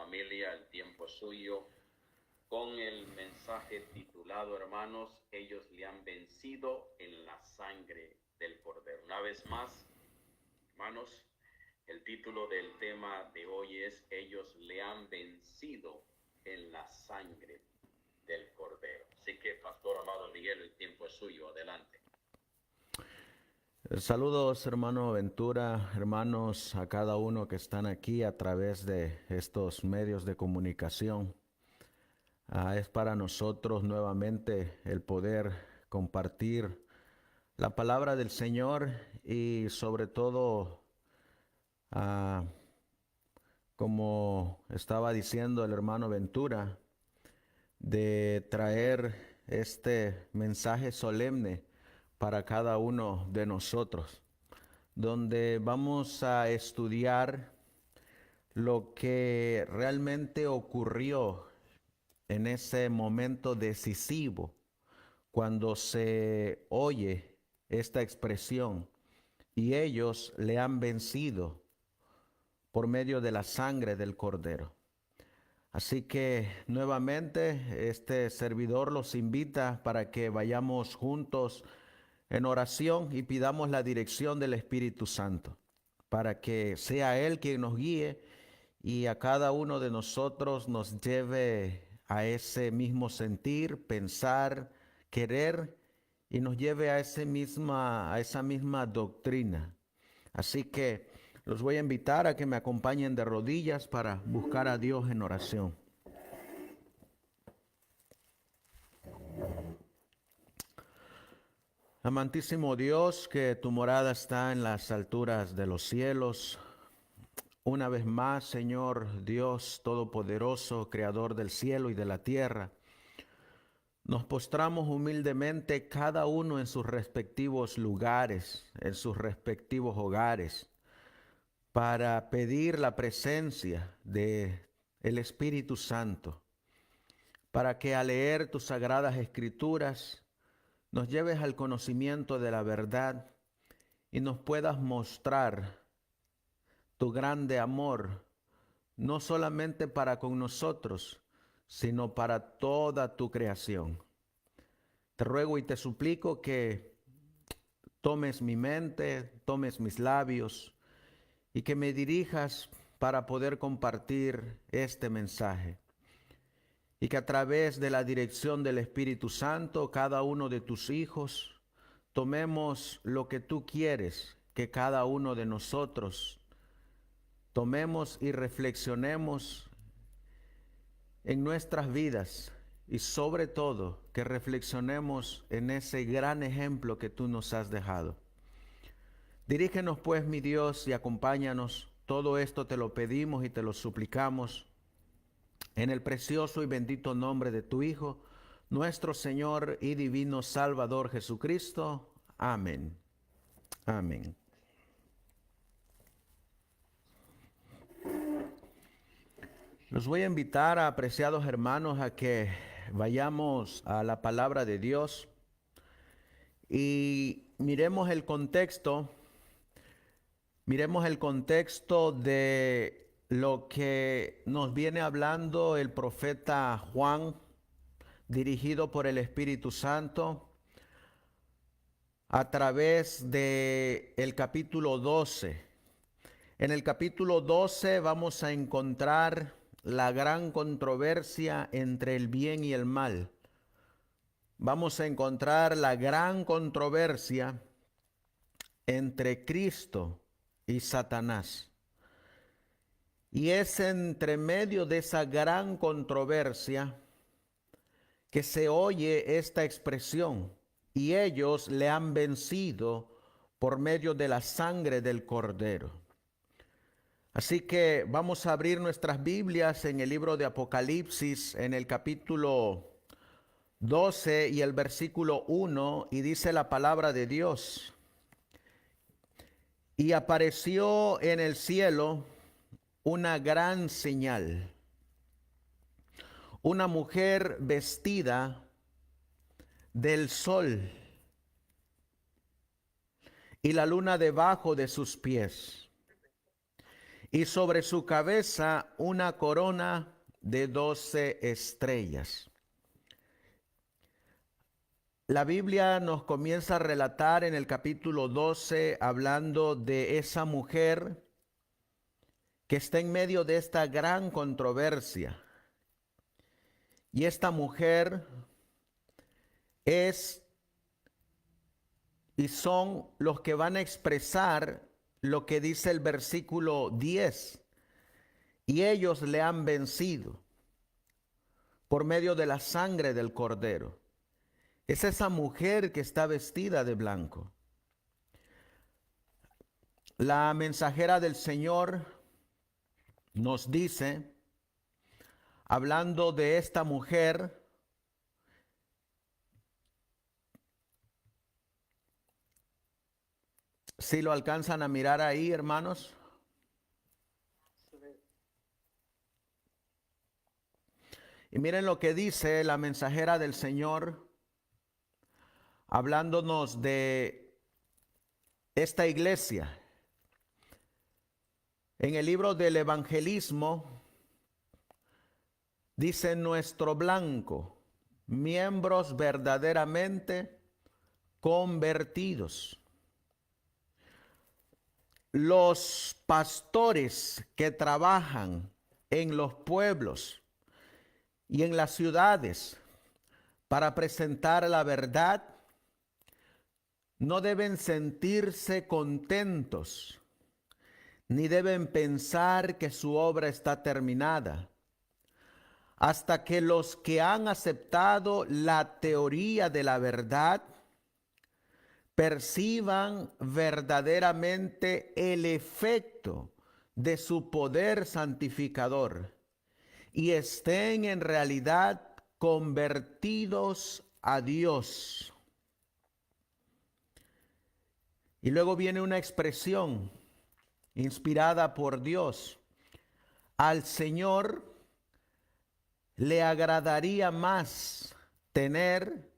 familia, el tiempo es suyo, con el mensaje titulado, hermanos, ellos le han vencido en la sangre del Cordero. Una vez más, hermanos, el título del tema de hoy es, ellos le han vencido en la sangre del Cordero. Así que, Pastor amado Miguel, el tiempo es suyo, adelante. Saludos, hermano Ventura, hermanos, a cada uno que están aquí a través de estos medios de comunicación. Es para nosotros nuevamente el poder compartir la palabra del Señor y sobre todo, como estaba diciendo el hermano Ventura, de traer este mensaje solemne para cada uno de nosotros, donde vamos a estudiar lo que realmente ocurrió en ese momento decisivo, cuando se oye esta expresión, y ellos le han vencido por medio de la sangre del Cordero. Así que nuevamente este servidor los invita para que vayamos juntos en oración y pidamos la dirección del Espíritu Santo, para que sea Él quien nos guíe y a cada uno de nosotros nos lleve a ese mismo sentir, pensar, querer, y nos lleve a esa misma doctrina. Así que los voy a invitar a que me acompañen de rodillas para buscar a Dios en oración. Amantísimo Dios, que tu morada está en las alturas de los cielos. Una vez más, Señor Dios Todopoderoso, Creador del cielo y de la tierra, nos postramos humildemente cada uno en sus respectivos lugares, en sus respectivos hogares, para pedir la presencia de el Espíritu Santo, para que al leer tus sagradas escrituras nos lleves al conocimiento de la verdad y nos puedas mostrar tu grande amor, no solamente para con nosotros, sino para toda tu creación. Te ruego y te suplico que tomes mi mente, tomes mis labios y que me dirijas para poder compartir este mensaje. Y que a través de la dirección del Espíritu Santo, cada uno de tus hijos, tomemos lo que tú quieres que cada uno de nosotros tomemos y reflexionemos en nuestras vidas, y sobre todo que reflexionemos en ese gran ejemplo que tú nos has dejado. Dirígenos pues, mi Dios, y acompáñanos. Todo esto te lo pedimos y te lo suplicamos en el precioso y bendito nombre de tu Hijo, nuestro Señor y divino Salvador Jesucristo. Amén. Amén. Los voy a invitar, apreciados hermanos, a que vayamos a la palabra de Dios y miremos el contexto de lo que nos viene hablando el profeta Juan, dirigido por el Espíritu Santo, a través de el capítulo 12. En el capítulo 12 vamos a encontrar la gran controversia entre el bien y el mal. Vamos a encontrar la gran controversia entre Cristo y Satanás. Y es entre medio de esa gran controversia que se oye esta expresión, y ellos le han vencido por medio de la sangre del Cordero. Así que vamos a abrir nuestras Biblias en el libro de Apocalipsis, en el capítulo 12 y el versículo 1, y dice la palabra de Dios: y apareció en el cielo una gran señal, una mujer vestida del sol y la luna debajo de sus pies, y sobre su cabeza una corona de 12 estrellas. La Biblia nos comienza a relatar en el capítulo 12, hablando de esa mujer que está en medio de esta gran controversia. Y esta mujer es y son los que van a expresar lo que dice el versículo 10. Y ellos le han vencido por medio de la sangre del Cordero. Es esa mujer que está vestida de blanco. La mensajera del Señor nos dice, hablando de esta mujer, si lo alcanzan a mirar ahí, hermanos. Y miren lo que dice la mensajera del Señor, hablándonos de esta iglesia. En el libro del evangelismo dice: nuestro blanco, miembros verdaderamente convertidos. Los pastores que trabajan en los pueblos y en las ciudades para presentar la verdad no deben sentirse contentos, ni deben pensar que su obra está terminada, hasta que los que han aceptado la teoría de la verdad perciban verdaderamente el efecto de su poder santificador y estén en realidad convertidos a Dios. Y luego viene una expresión inspirada por Dios. Al Señor le agradaría más tener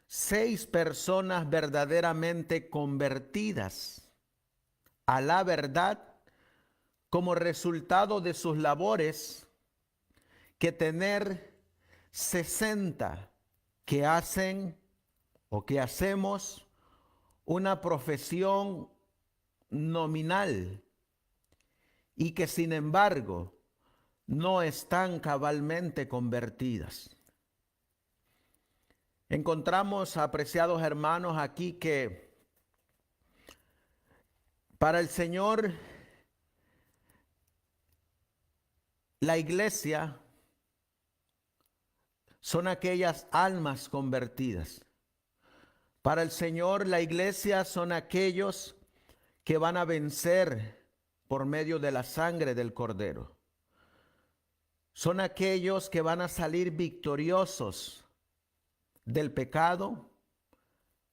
6 personas verdaderamente convertidas a la verdad como resultado de sus labores, que tener 60 que hacen o que hacemos una profesión nominal y que sin embargo no están cabalmente convertidas. Encontramos, apreciados hermanos, aquí que para el Señor la iglesia son aquellas almas convertidas. Para el Señor la iglesia son aquellos que van a vencer por medio de la sangre del Cordero. Son aquellos que van a salir victoriosos del pecado,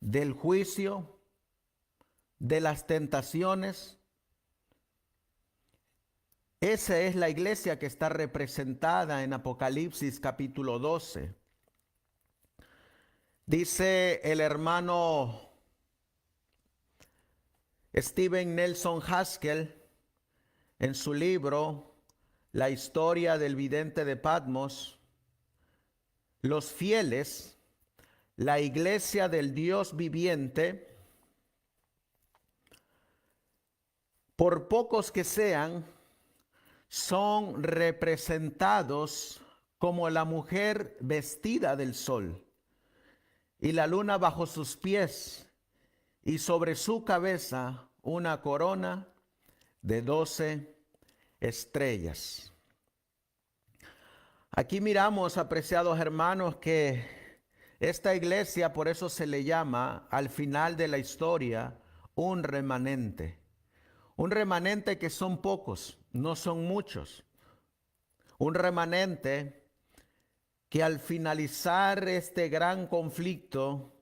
del juicio, de las tentaciones. Esa es la iglesia que está representada en Apocalipsis capítulo 12. Dice el hermano Steven Nelson Haskell en su libro La historia del vidente de Patmos: los fieles, la iglesia del Dios viviente, por pocos que sean, son representados como la mujer vestida del sol y la luna bajo sus pies, y sobre su cabeza una corona de 12 estrellas. Aquí miramos, apreciados hermanos, que esta iglesia, por eso se le llama al final de la historia un remanente. Un remanente que son pocos, no son muchos. Un remanente que al finalizar este gran conflicto,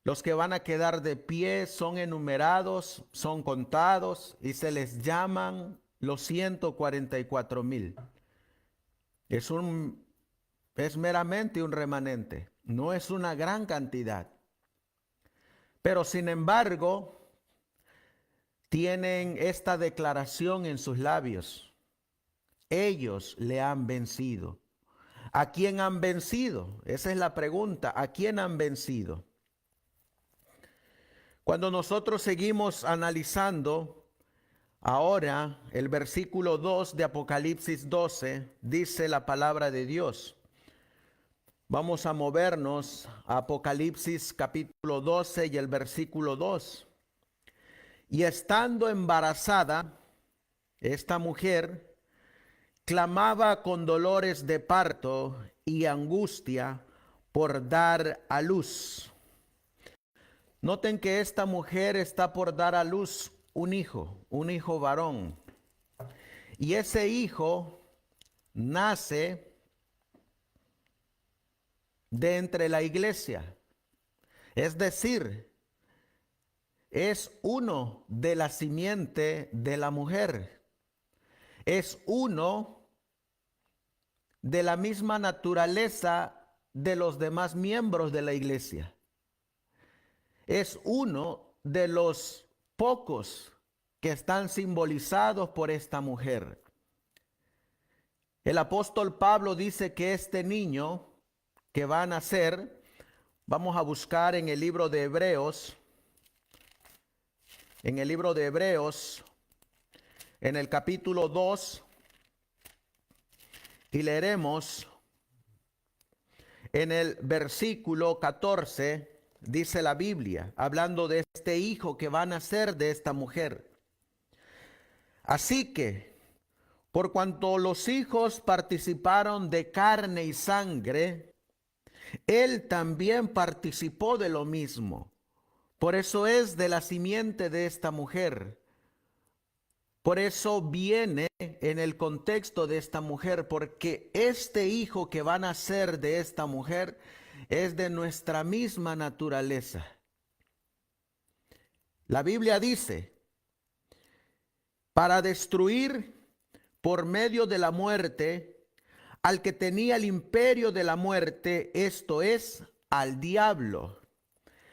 los que van a quedar de pie son enumerados, son contados y se les llaman los 144,000. Es meramente un remanente, no es una gran cantidad. Pero sin embargo, tienen esta declaración en sus labios. Ellos le han vencido. ¿A quién han vencido? Esa es la pregunta. ¿A quién han vencido? Cuando nosotros seguimos analizando, ahora el versículo 2 de Apocalipsis 12 dice la palabra de Dios. Vamos a movernos a Apocalipsis capítulo 12 y el versículo 2. Y estando embarazada, esta mujer clamaba con dolores de parto y angustia por dar a luz. Noten que esta mujer está por dar a luz un hijo varón. Y ese hijo nace de entre la iglesia. Es decir, es uno de la simiente de la mujer. Es uno de la misma naturaleza de los demás miembros de la iglesia. Es uno de los pocos que están simbolizados por esta mujer. El apóstol Pablo dice que este niño que va a nacer, vamos a buscar en el libro de Hebreos, en el capítulo 2, y leeremos en el versículo 14, dice la Biblia, hablando de este hijo que va a nacer de esta mujer. Así que, por cuanto los hijos participaron de carne y sangre, él también participó de lo mismo. Por eso es de la simiente de esta mujer. Por eso viene en el contexto de esta mujer, porque este hijo que va a nacer de esta mujer es de nuestra misma naturaleza. La Biblia dice, para destruir por medio de la muerte al que tenía el imperio de la muerte, esto es, al diablo.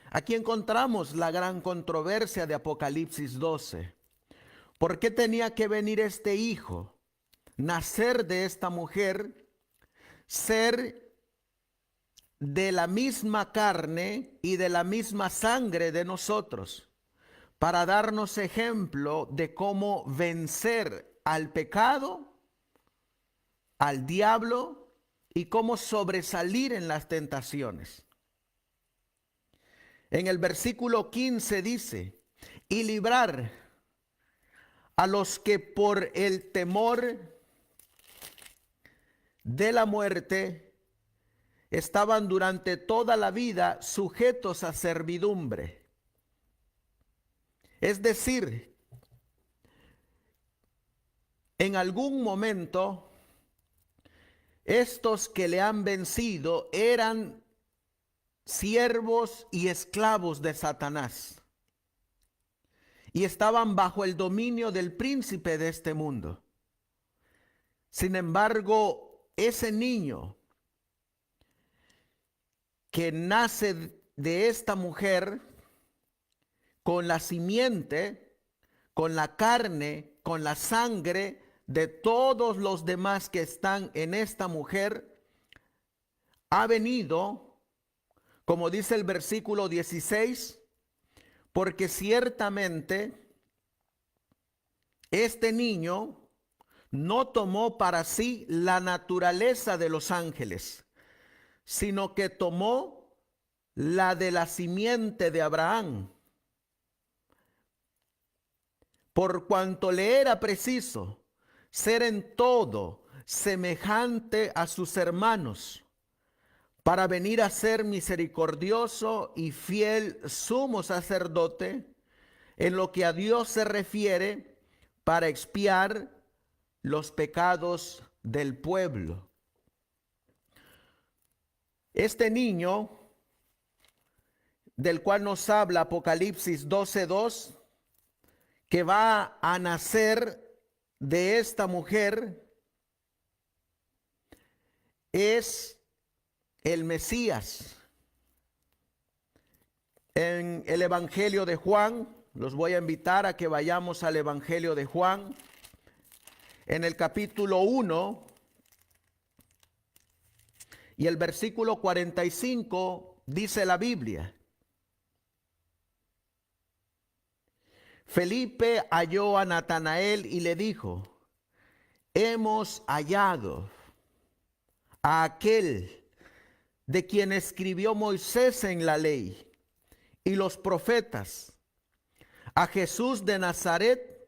Aquí encontramos la gran controversia de Apocalipsis 12. ¿Por qué tenía que venir este hijo, nacer de esta mujer, ser de la misma carne y de la misma sangre de nosotros, para darnos ejemplo de cómo vencer al pecado, al diablo y cómo sobresalir en las tentaciones? En el versículo 15 dice, y librar a los que por el temor de la muerte estaban durante toda la vida sujetos a servidumbre. Es decir, en algún momento estos que le han vencido eran siervos y esclavos de Satanás y estaban bajo el dominio del príncipe de este mundo. Sin embargo, ese niño que nace de esta mujer, con la simiente, con la carne, con la sangre de todos los demás que están en esta mujer, ha venido, como dice el versículo 16, porque ciertamente este niño no tomó para sí la naturaleza de los ángeles, sino que tomó la de la simiente de Abraham, por cuanto le era preciso ser en todo semejante a sus hermanos, para venir a ser misericordioso y fiel sumo sacerdote en lo que a Dios se refiere, para expiar los pecados del pueblo. Este niño del cual nos habla Apocalipsis 12:2, que va a nacer de esta mujer, es el Mesías. En el Evangelio de Juan, los voy a invitar a que vayamos al Evangelio de Juan. En el capítulo 1 y el versículo 45 dice la Biblia: Felipe halló a Natanael y le dijo: hemos hallado a aquel de quien escribió Moisés en la ley y los profetas, a Jesús de Nazaret,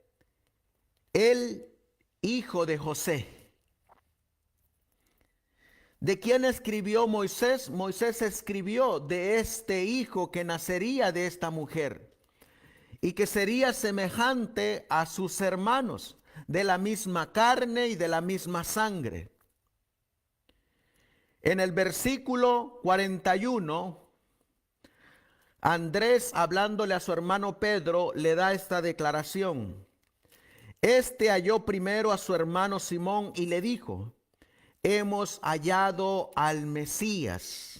el hijo de José. ¿De quién escribió Moisés? Moisés escribió de este hijo que nacería de esta mujer y que sería semejante a sus hermanos, de la misma carne y de la misma sangre. En el versículo 41, Andrés, hablándole a su hermano Pedro, le da esta declaración. Este halló primero a su hermano Simón y le dijo: hemos hallado al Mesías,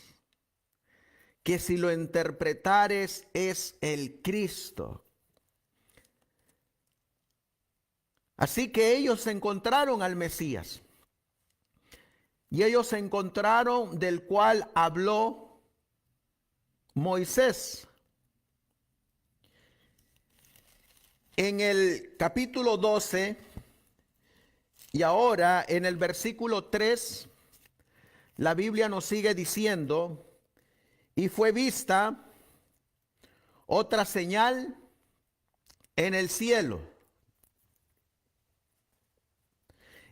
que si lo interpretares es el Cristo. Así que ellos encontraron al Mesías. Y ellos encontraron del cual habló Moisés. En el capítulo 12 y ahora en el versículo 3, la Biblia nos sigue diciendo: y fue vista otra señal en el cielo,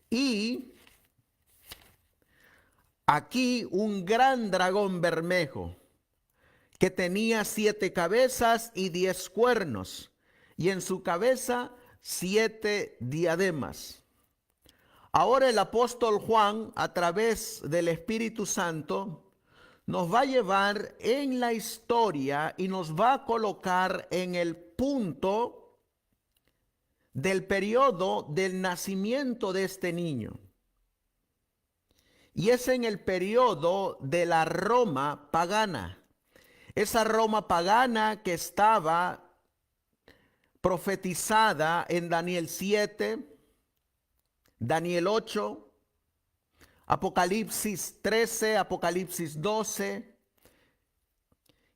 y aquí un gran dragón bermejo que tenía 7 cabezas y 10 cuernos, y en su cabeza 7 diademas. Ahora el apóstol Juan, a través del Espíritu Santo, nos va a llevar en la historia y nos va a colocar en el punto del periodo del nacimiento de este niño. Y es en el periodo de la Roma pagana. Esa Roma pagana que estaba profetizada en Daniel 7, Daniel 8, Apocalipsis 13, Apocalipsis 12,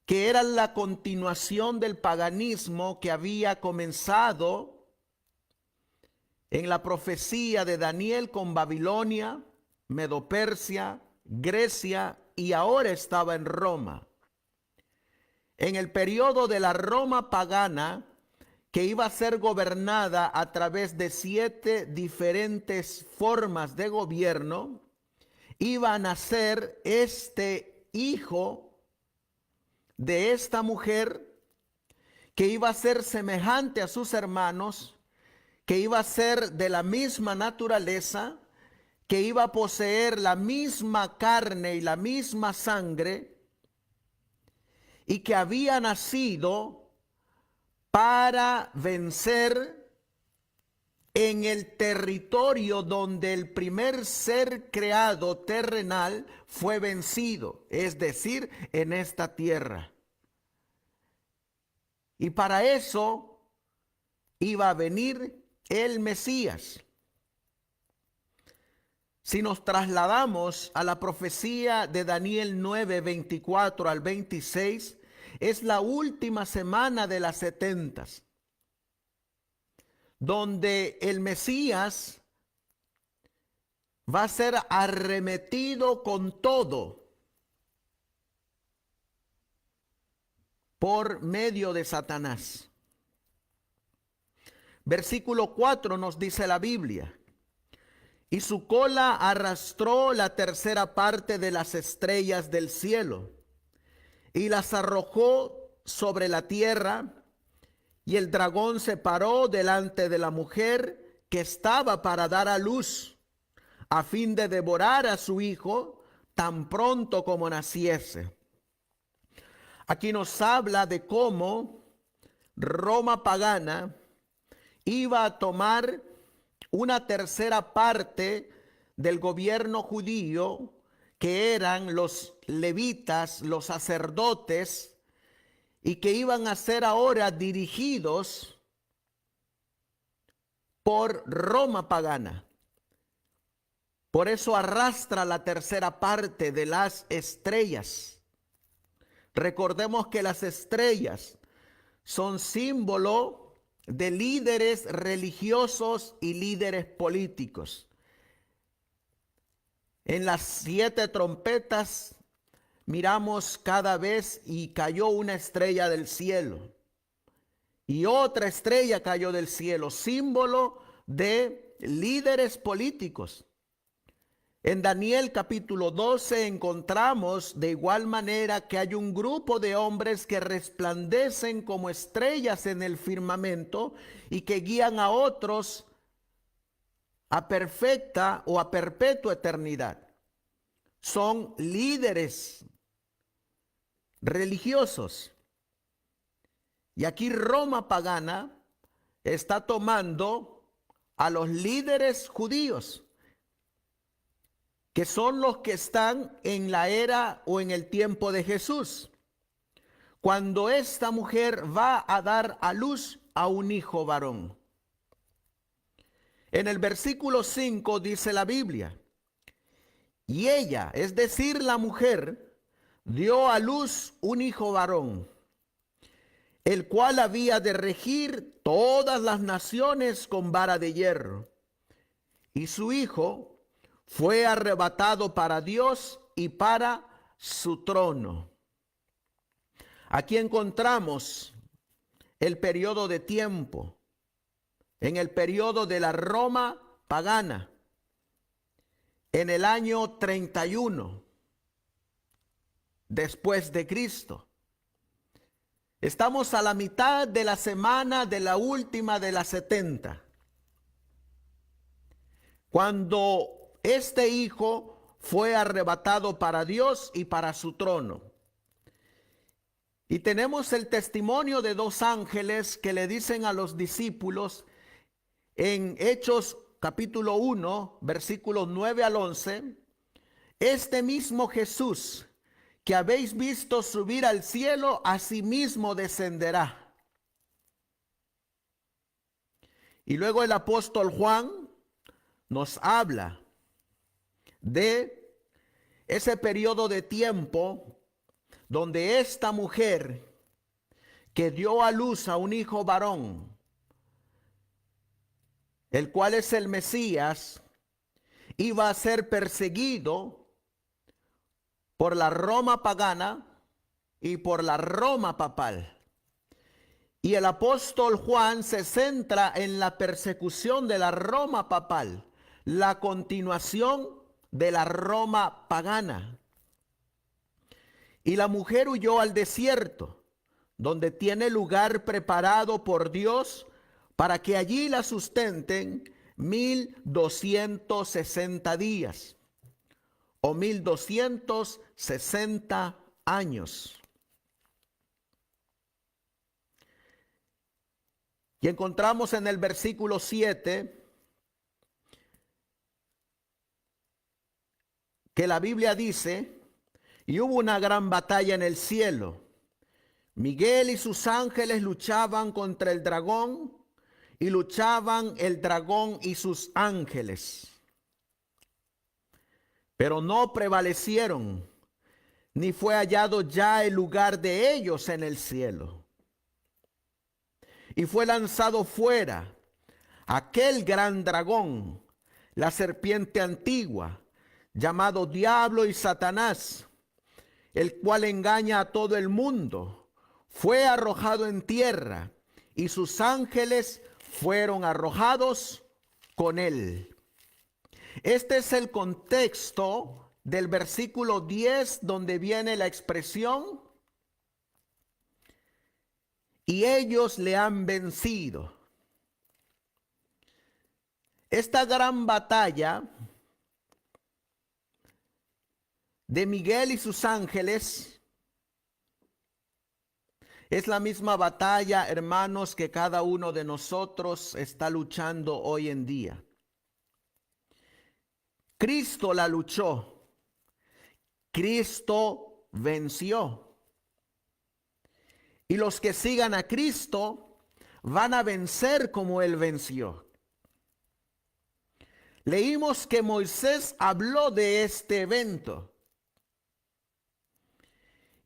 que era la continuación del paganismo que había comenzado en la profecía de Daniel con Babilonia, Medo-Persia, Grecia, y ahora estaba en Roma. En el periodo de la Roma pagana, que iba a ser gobernada a través de 7 diferentes formas de gobierno, iba a nacer este hijo de esta mujer que iba a ser semejante a sus hermanos, que iba a ser de la misma naturaleza, que iba a poseer la misma carne y la misma sangre, y que había nacido para vencer en el territorio donde el primer ser creado terrenal fue vencido, es decir, en esta tierra. Y para eso iba a venir el Mesías. Si nos trasladamos a la profecía de Daniel 9, 24 al 26, es la última semana de las 70, donde el Mesías va a ser arremetido con todo por medio de Satanás. Versículo 4 nos dice la Biblia: y su cola arrastró la tercera parte de las estrellas del cielo y las arrojó sobre la tierra, y el dragón se paró delante de la mujer que estaba para dar a luz, a fin de devorar a su hijo tan pronto como naciese. Aquí nos habla de cómo Roma pagana iba a tomar una tercera parte del gobierno judío, que eran los levitas, los sacerdotes, y que iban a ser ahora dirigidos por Roma pagana. Por eso arrastra la tercera parte de las estrellas. Recordemos que las estrellas son símbolo de líderes religiosos y líderes políticos. En las 7 trompetas miramos cada vez y cayó una estrella del cielo. Y otra estrella cayó del cielo, símbolo de líderes políticos. En Daniel capítulo 12 encontramos de igual manera que hay un grupo de hombres que resplandecen como estrellas en el firmamento y que guían a otros a perfecta o a perpetua eternidad. Son líderes religiosos. Y aquí Roma pagana está tomando a los líderes judíos, que son los que están en la era o en el tiempo de Jesús, cuando esta mujer va a dar a luz a un hijo varón. En el versículo 5 dice la Biblia, y ella, es decir, la mujer, dio a luz un hijo varón, el cual había de regir todas las naciones con vara de hierro. Y su hijo fue arrebatado para Dios y para su trono. Aquí encontramos el periodo de tiempo, en el periodo de la Roma pagana, en el año 31 después de Cristo. Estamos a la mitad de la semana de la última de las 70. Cuando este hijo fue arrebatado para Dios y para su trono. Y tenemos el testimonio de 2 ángeles que le dicen a los discípulos en Hechos capítulo 1, versículos 9 al 11, este mismo Jesús que habéis visto subir al cielo, asimismo descenderá. Y luego el apóstol Juan nos habla de ese periodo de tiempo donde esta mujer que dio a luz a un hijo varón, el cual es el Mesías, iba a ser perseguido por la Roma pagana y por la Roma papal. Y el apóstol Juan se centra en la persecución de la Roma papal, la continuación de la Roma pagana. Y la mujer huyó al desierto, donde tiene lugar preparado por Dios para que allí la sustenten 1260 días o 1260 años. Y encontramos en el versículo 7 que la Biblia dice, y hubo una gran batalla en el cielo. Miguel y sus ángeles luchaban contra el dragón, y luchaban el dragón y sus ángeles. Pero no prevalecieron, ni fue hallado ya el lugar de ellos en el cielo. Y fue lanzado fuera aquel gran dragón, la serpiente antigua, llamado Diablo y Satanás, el cual engaña a todo el mundo. Fue arrojado en tierra y sus ángeles fueron arrojados con él. Este es el contexto del versículo 10 donde viene la expresión, y ellos le han vencido. Esta gran batalla de Miguel y sus ángeles es la misma batalla, hermanos, que cada uno de nosotros está luchando hoy en día. Cristo la luchó. Cristo venció. Y los que sigan a Cristo van a vencer como Él venció. Leímos que Moisés habló de este evento.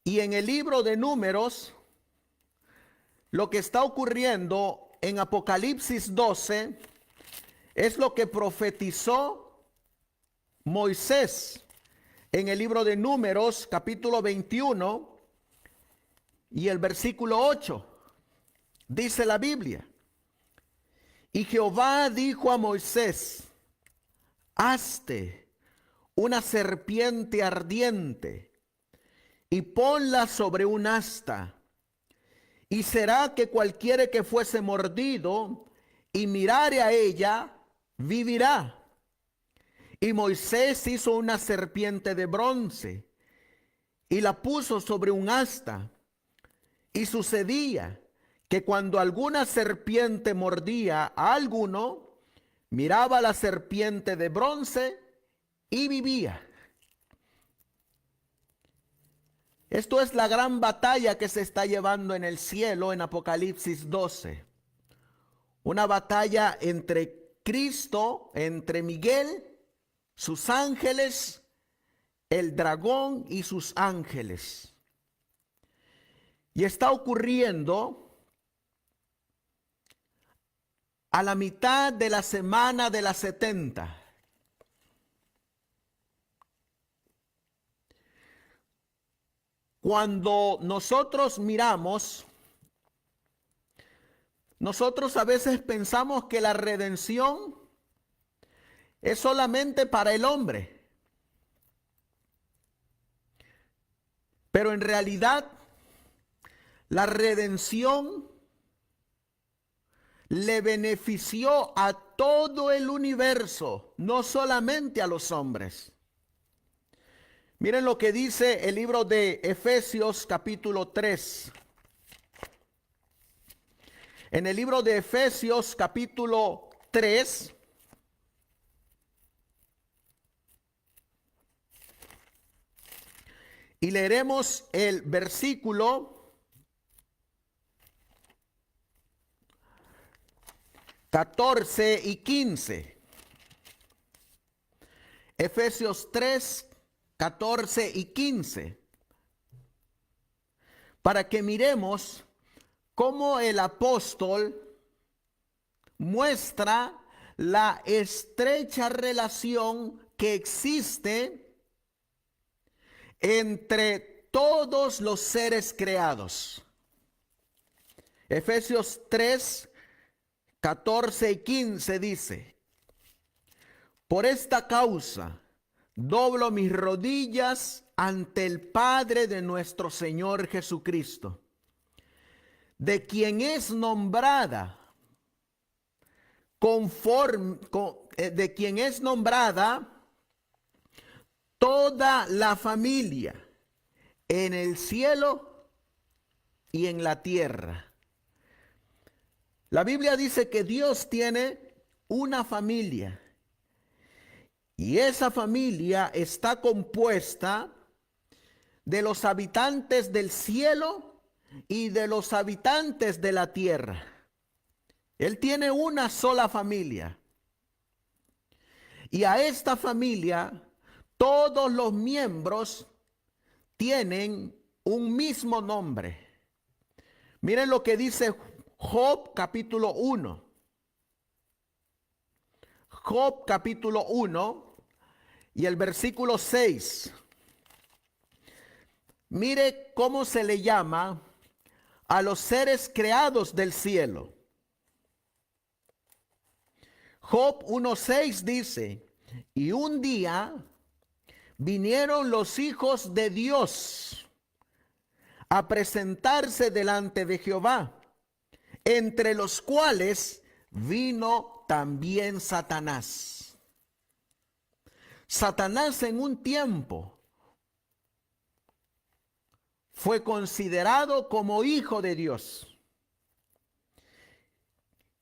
Y en el libro de Números, lo que está ocurriendo en Apocalipsis 12 es lo que profetizó Moisés en el libro de Números, capítulo 21 y el versículo 8. Dice la Biblia: y Jehová dijo a Moisés: hazte una serpiente ardiente y ponla sobre un asta, y será que cualquiera que fuese mordido y mirare a ella, vivirá. Y Moisés hizo una serpiente de bronce y la puso sobre un asta. Y sucedía que cuando alguna serpiente mordía a alguno, miraba la serpiente de bronce y vivía. Esto es la gran batalla que se está llevando en el cielo en Apocalipsis 12. Una batalla entre Cristo, entre Miguel, sus ángeles, el dragón y sus ángeles. Y está ocurriendo a la mitad de la semana de las 70. Cuando nosotros miramos, nosotros a veces pensamos que la redención es solamente para el hombre. Pero en realidad, la redención le benefició a todo el universo, no solamente a los hombres. Miren lo que dice el libro de Efesios capítulo 3. En el libro de Efesios capítulo 3, y leeremos el versículo 14 y 15. Efesios 3, 14 y 15. Para que miremos cómo el apóstol muestra la estrecha relación que existe entre todos los seres creados. Efesios 3, 14 y 15 dice: por esta causa doblo mis rodillas ante el Padre de nuestro Señor Jesucristo, de quien es nombrada toda la familia en el cielo y en la tierra. La Biblia dice que Dios tiene una familia, y esa familia está compuesta de los habitantes del cielo y de los habitantes de la tierra. Él tiene una sola familia, y a esta familia todos los miembros tienen un mismo nombre. Miren lo que dice Job capítulo 1. Job capítulo 1 y el versículo 6. Mire cómo se le llama a los seres creados del cielo. Job 1:6 dice: y un día vinieron los hijos de Dios a presentarse delante de Jehová, entre los cuales vino también Satanás. Satanás en un tiempo fue considerado como hijo de Dios.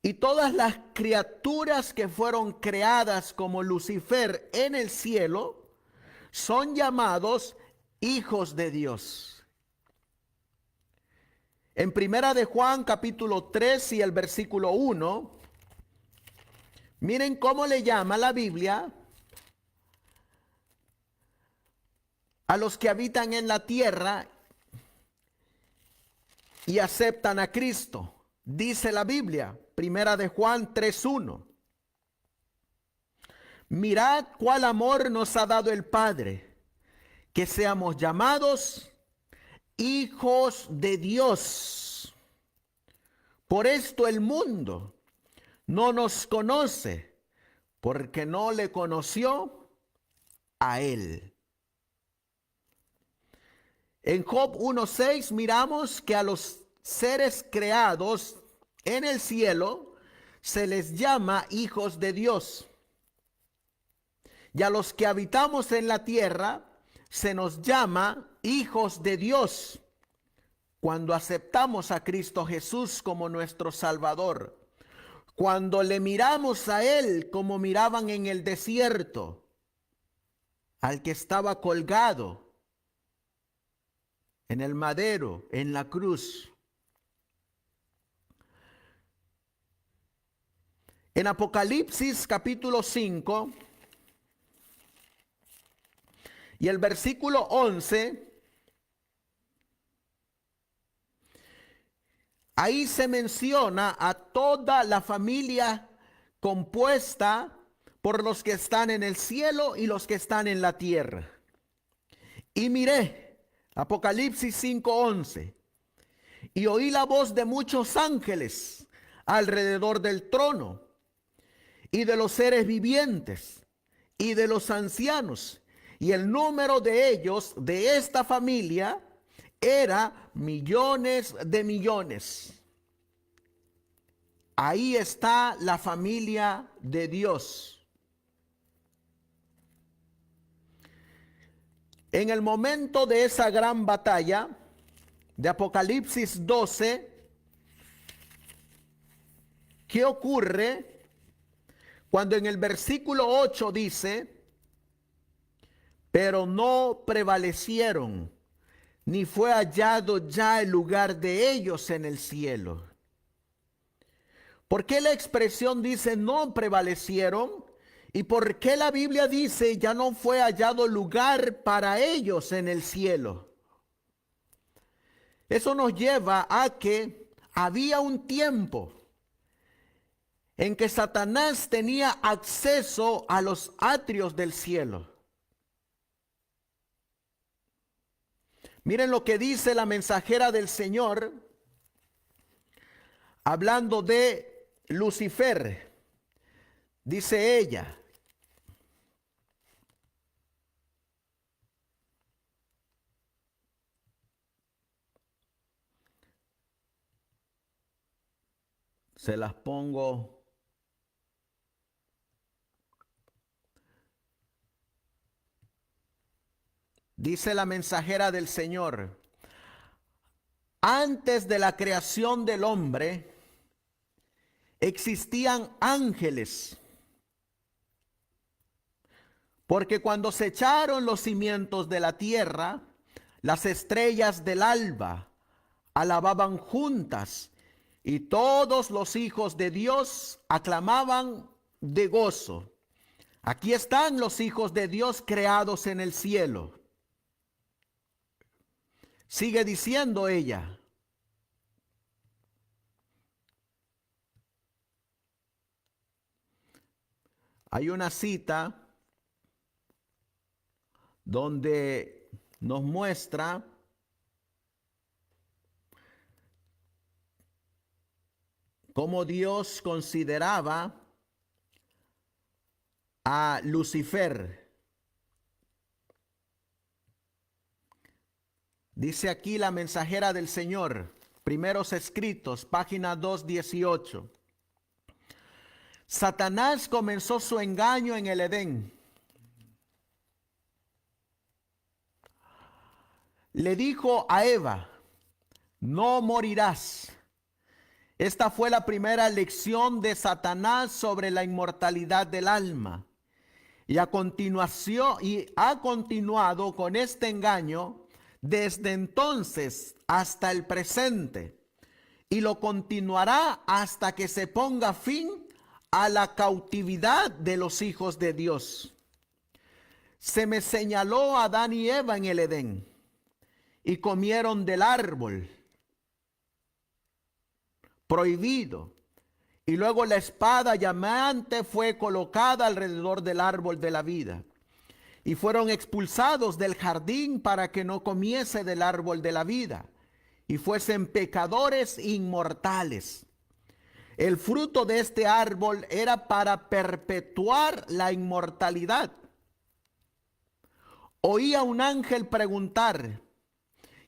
Y todas las criaturas que fueron creadas como Lucifer en el cielo son llamados hijos de Dios. En Primera de Juan, capítulo 3 y el versículo 1, miren cómo le llama la Biblia a los que habitan en la tierra y aceptan a Cristo. Dice la Biblia, Primera de Juan 3:1. Mirad cuál amor nos ha dado el Padre, que seamos llamados hijos de Dios. Por esto el mundo no nos conoce, porque no le conoció a Él. En Job 1:6 miramos que a los seres creados en el cielo se les llama hijos de Dios. Y a los que habitamos en la tierra se nos llama hijos de Dios cuando aceptamos a Cristo Jesús como nuestro Salvador. Cuando le miramos a Él como miraban en el desierto, al que estaba colgado en el madero, en la cruz. En Apocalipsis capítulo 5 y el versículo 11, ahí se menciona a toda la familia compuesta por los que están en el cielo y los que están en la tierra. Y miré, Apocalipsis 5:11, y oí la voz de muchos ángeles alrededor del trono, y de los seres vivientes, y de los ancianos, y el número de ellos, de esta familia, era millones de millones. Ahí está la familia de Dios. En el momento de esa gran batalla de Apocalipsis 12, ¿qué ocurre? Cuando en el versículo 8 dice, pero no prevalecieron, ni fue hallado ya el lugar de ellos en el cielo. ¿Por qué la expresión dice no prevalecieron? ¿Y por qué la Biblia dice ya no fue hallado lugar para ellos en el cielo? Eso nos lleva a que había un tiempo en que Satanás tenía acceso a los atrios del cielo. Miren lo que dice la mensajera del Señor, hablando de Lucifer. Dice ella, se las pongo. Dice la mensajera del Señor, antes de la creación del hombre existían ángeles, porque cuando se echaron los cimientos de la tierra, las estrellas del alba alababan juntas, y todos los hijos de Dios aclamaban de gozo. Aquí están los hijos de Dios creados en el cielo. Sigue diciendo ella, hay una cita donde nos muestra cómo Dios consideraba a Lucifer. Dice aquí la mensajera del Señor, Primeros Escritos, página 218. Satanás comenzó su engaño en el Edén. Le dijo a Eva, no morirás. Esta fue la primera lección de Satanás sobre la inmortalidad del alma. Y ha continuado con este engaño desde entonces hasta el presente. y lo continuará hasta que se ponga fin a la cautividad de los hijos de Dios. Se me señaló a Adán y Eva en el Edén y comieron del árbol prohibido. Y luego la espada llameante fue colocada alrededor del árbol de la vida. Y fueron expulsados del jardín para que no comiese del árbol de la vida y fuesen pecadores inmortales. El fruto de este árbol era para perpetuar la inmortalidad. Oí a un ángel preguntar: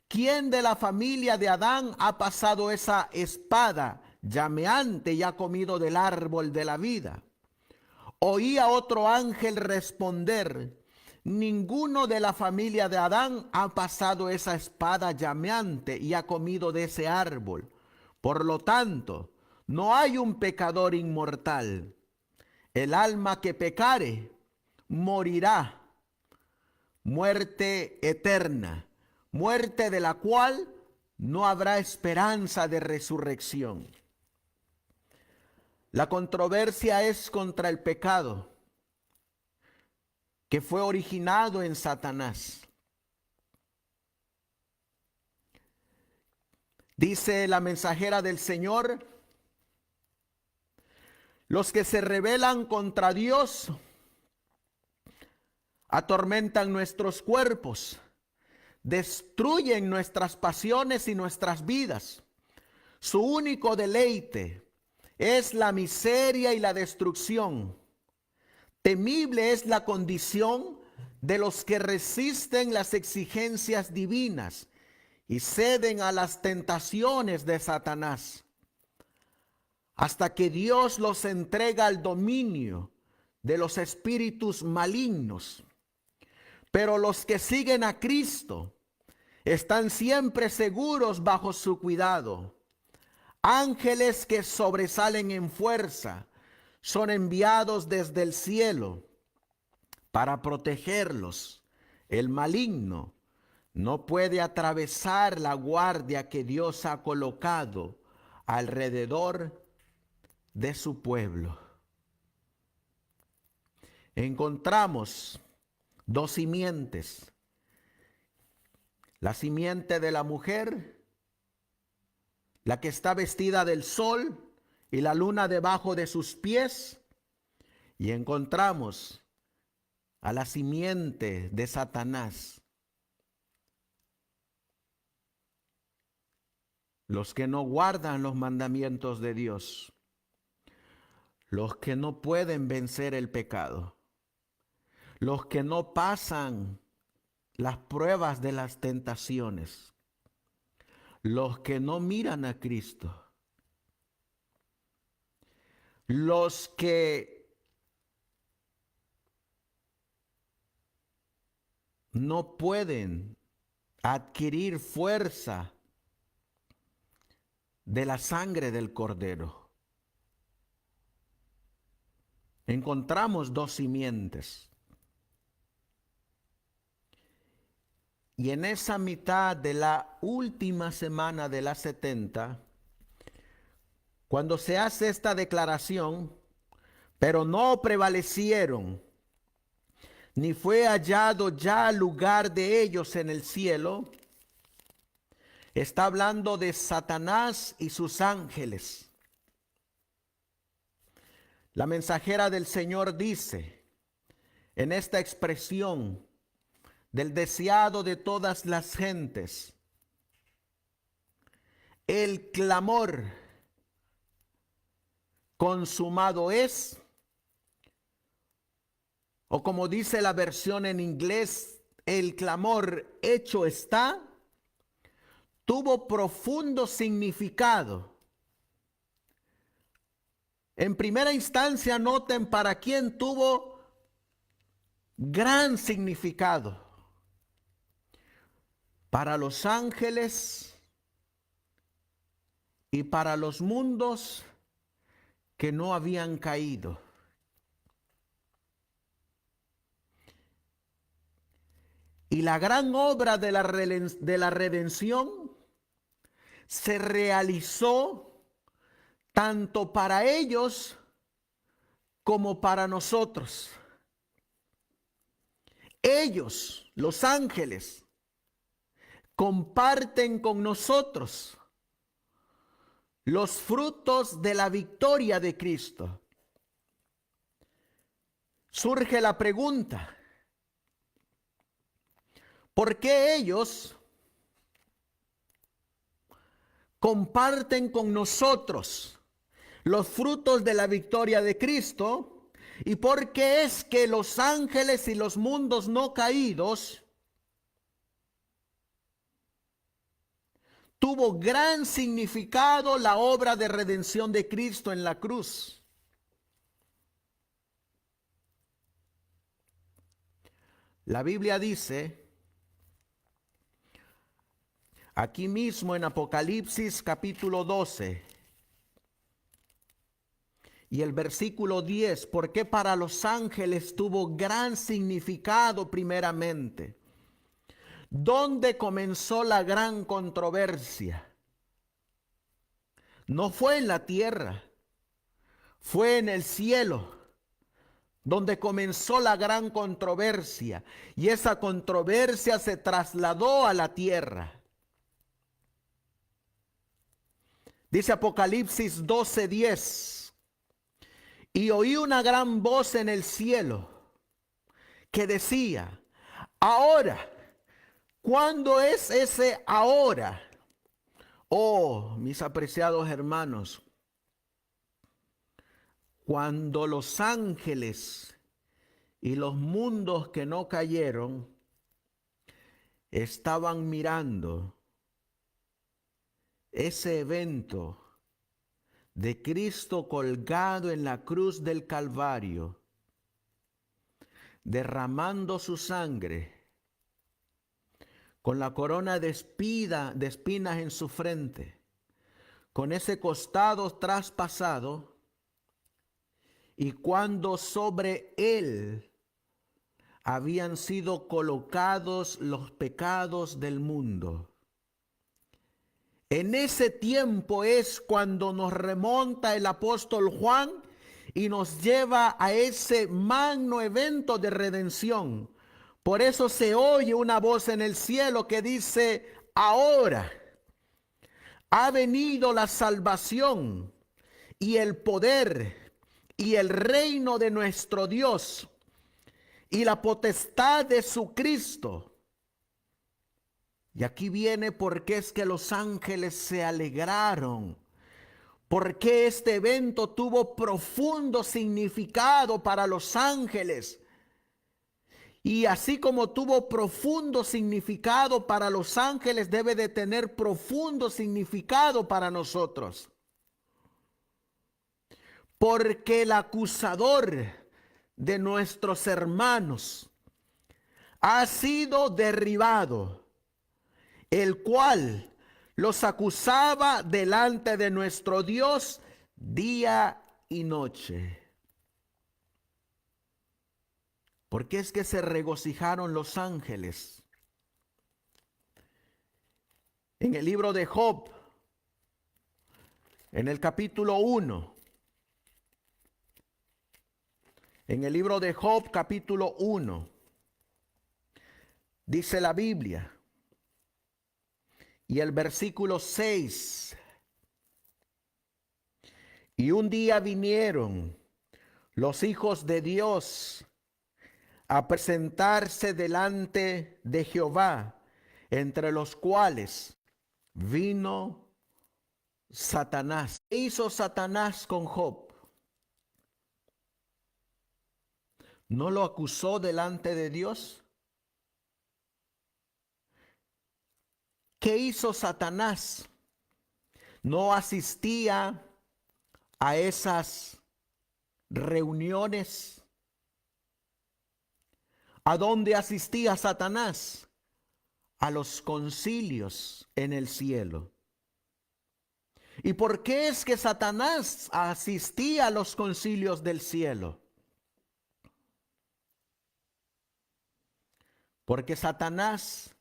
¿quién de la familia de Adán ha pasado esa espada llameante y ha comido del árbol de la vida? Oí a otro ángel responder: ninguno de la familia de Adán ha pasado esa espada llameante y ha comido de ese árbol. Por lo tanto, no hay un pecador inmortal. El alma que pecare morirá. Muerte eterna, muerte de la cual no habrá esperanza de resurrección. La controversia es contra el pecado, que fue originado en Satanás. Dice la mensajera del Señor: los que se rebelan contra Dios atormentan nuestros cuerpos, destruyen nuestras pasiones y nuestras vidas. Su único deleite es la miseria y la destrucción. Temible es la condición de los que resisten las exigencias divinas y ceden a las tentaciones de Satanás, hasta que Dios los entrega al dominio de los espíritus malignos. Pero los que siguen a Cristo están siempre seguros bajo su cuidado. Ángeles que sobresalen en fuerza son enviados desde el cielo para protegerlos. El maligno no puede atravesar la guardia que Dios ha colocado alrededor de su pueblo. Encontramos dos simientes: la simiente de la mujer, la que está vestida del sol y la luna debajo de sus pies, y encontramos a la simiente de Satanás, los que no guardan los mandamientos de Dios, los que no pueden vencer el pecado, los que no pasan las pruebas de las tentaciones, los que no miran a Cristo, los que no pueden adquirir fuerza de la sangre del Cordero. Encontramos dos simientes. Y en esa mitad de la última semana de las 70, cuando se hace esta declaración: pero no prevalecieron, ni fue hallado ya lugar de ellos en el cielo, está hablando de Satanás y sus ángeles. La mensajera del Señor dice en esta expresión del deseado de todas las gentes: el clamor consumado es, o como dice la versión en inglés, el clamor hecho está, tuvo profundo significado. En primera instancia, noten para quién tuvo gran significado: para los ángeles y para los mundos que no habían caído. Y la gran obra de la redención se realizó tanto para ellos como para nosotros. Ellos, los ángeles, comparten con nosotros los frutos de la victoria de Cristo. Surge la pregunta, ¿por qué ellos comparten con nosotros los frutos de la victoria de Cristo? ¿Y por qué es que los ángeles y los mundos no caídos tuvo gran significado la obra de redención de Cristo en la cruz? La Biblia dice, aquí mismo en Apocalipsis capítulo 12 y el versículo 10, porque para los ángeles tuvo gran significado primeramente. ¿Dónde comenzó la gran controversia? No fue en la tierra, fue en el cielo, donde comenzó la gran controversia, y esa controversia se trasladó a la tierra. Dice Apocalipsis 12:10, y oí una gran voz en el cielo que decía, ahora, ¿cuándo es ese ahora? Oh, mis apreciados hermanos, cuando los ángeles y los mundos que no cayeron estaban mirando ese evento de Cristo colgado en la cruz del Calvario, derramando su sangre, con la corona de espinas en su frente, con ese costado traspasado, y cuando sobre él habían sido colocados los pecados del mundo. En ese tiempo es cuando nos remonta el apóstol Juan y nos lleva a ese magno evento de redención. Por eso se oye una voz en el cielo que dice, ahora ha venido la salvación y el poder y el reino de nuestro Dios y la potestad de su Cristo. Y aquí viene por qué es que los ángeles se alegraron, por qué este evento tuvo profundo significado para los ángeles. Y así como tuvo profundo significado para los ángeles, debe de tener profundo significado para nosotros. Porque el acusador de nuestros hermanos ha sido derribado, el cual los acusaba delante de nuestro Dios día y noche. ¿Por qué es que se regocijaron los ángeles? En el libro de Job, en el capítulo 1, en el libro de Job capítulo 1, dice la Biblia, y el versículo 6, y un día vinieron los hijos de Dios a presentarse delante de Jehová, entre los cuales vino Satanás. ¿Qué hizo Satanás con Job? ¿No lo acusó delante de Dios? ¿Qué hizo Satanás? ¿No asistía a esas reuniones? ¿A dónde asistía Satanás? A los concilios en el cielo. ¿Y por qué es que Satanás asistía a los concilios del cielo? Porque Satanás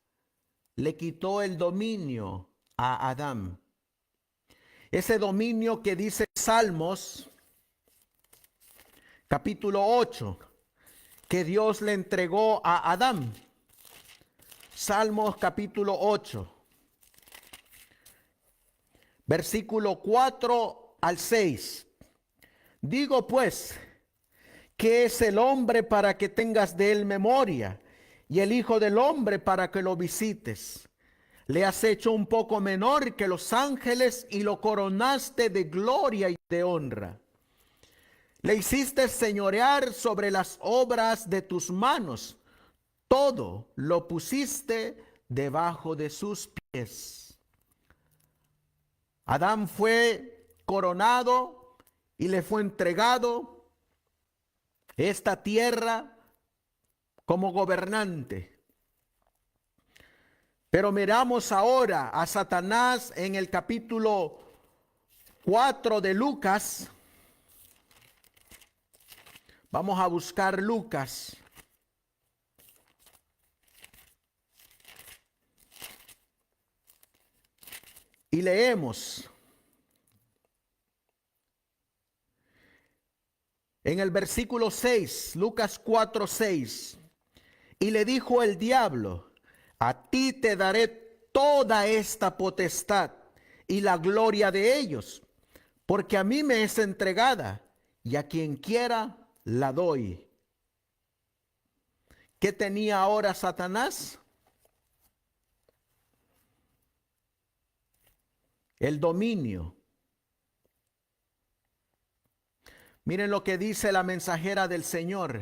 le quitó el dominio a Adán. Ese dominio que dice Salmos, capítulo 8, que Dios le entregó a Adán. Salmos capítulo 8, versículo 4 al 6. Digo pues, ¿qué es el hombre para que tengas de él memoria? Y el hijo del hombre para que lo visites. Le has hecho un poco menor que los ángeles y lo coronaste de gloria y de honra. Le hiciste señorear sobre las obras de tus manos. Todo lo pusiste debajo de sus pies. Adán fue coronado y le fue entregado esta tierra como gobernante. Pero miramos ahora a Satanás en el capítulo 4 de Lucas. Vamos a buscar Lucas. Y leemos en el versículo 6, Lucas 4, 6. Y le dijo el diablo: a ti te daré toda esta potestad y la gloria de ellos, porque a mí me es entregada y a quien quiera la doy. ¿Qué tenía ahora Satanás? El dominio. Miren lo que dice la mensajera del Señor,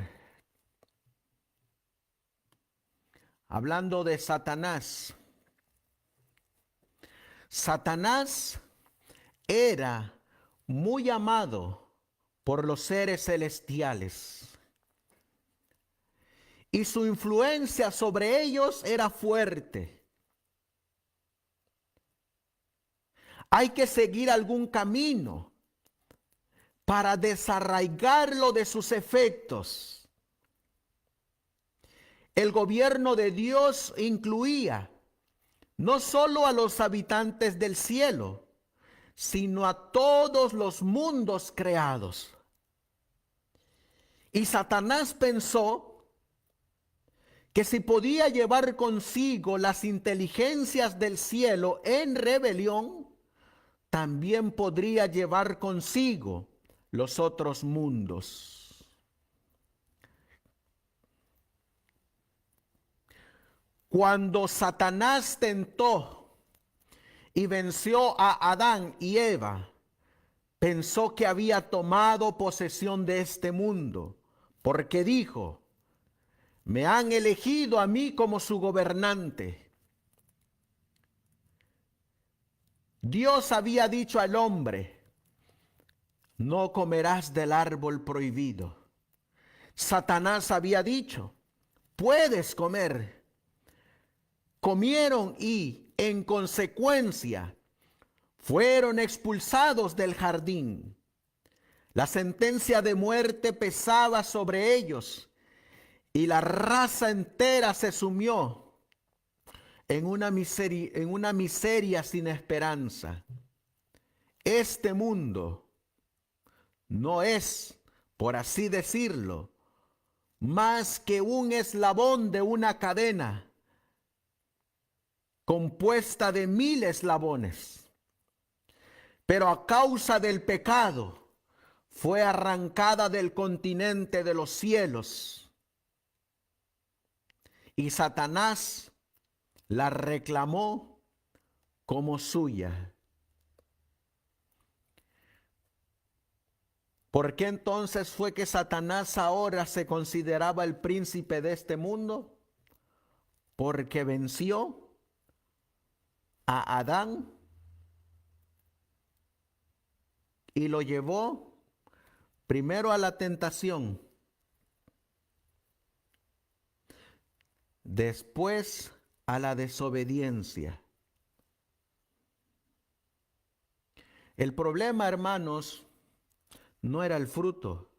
hablando de Satanás. Satanás era muy amado por los seres celestiales y su influencia sobre ellos era fuerte. Hay que seguir algún camino para desarraigarlo de sus efectos. El gobierno de Dios incluía no solo a los habitantes del cielo, sino a todos los mundos creados. Y Satanás pensó que si podía llevar consigo las inteligencias del cielo en rebelión, también podría llevar consigo los otros mundos. Cuando Satanás tentó y venció a Adán y Eva, pensó que había tomado posesión de este mundo, porque dijo: me han elegido a mí como su gobernante. Dios había dicho al hombre: no comerás del árbol prohibido. Satanás había dicho: puedes comer. Comieron y, en consecuencia, fueron expulsados del jardín. La sentencia de muerte pesaba sobre ellos y la raza entera se sumió en una miseria sin esperanza. Este mundo no es, por así decirlo, más que un eslabón de una cadena compuesta de 1000 eslabones. Pero a causa del pecado fue arrancada del continente de los cielos y Satanás la reclamó como suya. ¿Por qué entonces fue que Satanás ahora se consideraba el príncipe de este mundo? Porque venció a Adán y lo llevó primero a la tentación, después a la desobediencia. El problema, hermanos, no era el fruto.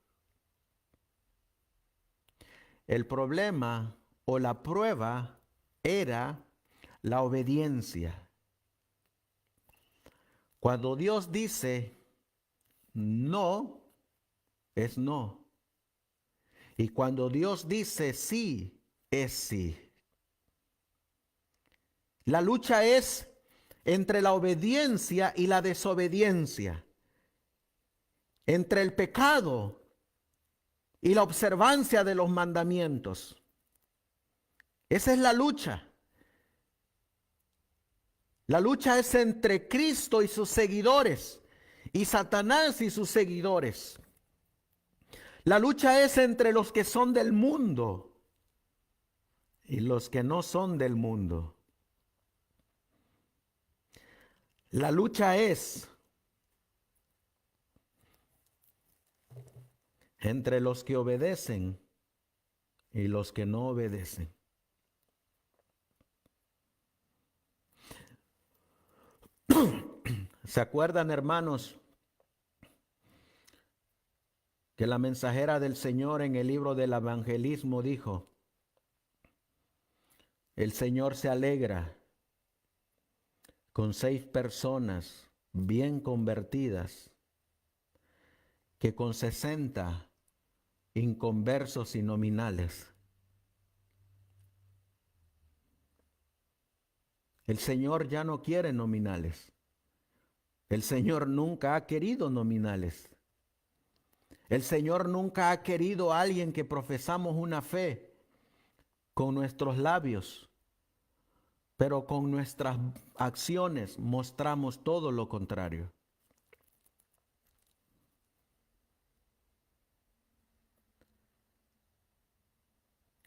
El problema o la prueba era la obediencia. Cuando Dios dice no, es no. Y cuando Dios dice sí, es sí. La lucha es entre la obediencia y la desobediencia, entre el pecado y la observancia de los mandamientos. Esa es la lucha. La lucha es entre Cristo y sus seguidores y Satanás y sus seguidores. La lucha es entre los que son del mundo y los que no son del mundo. La lucha es entre los que obedecen y los que no obedecen. ¿Se acuerdan, hermanos, que la mensajera del Señor en el libro del evangelismo dijo: el Señor se alegra con 6 personas bien convertidas que con 60 inconversos y nominales? El Señor ya no quiere nominales. El Señor nunca ha querido nominales. El Señor nunca ha querido a alguien que profesamos una fe con nuestros labios, pero con nuestras acciones mostramos todo lo contrario.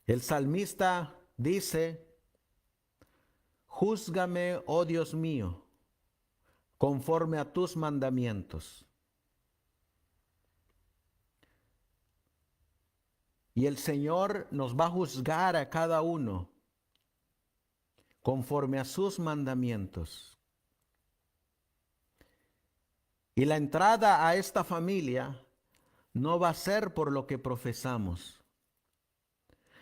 El salmista dice: júzgame, oh Dios mío, conforme a tus mandamientos. Y el Señor nos va a juzgar a cada uno conforme a sus mandamientos. Y la entrada a esta familia no va a ser por lo que profesamos,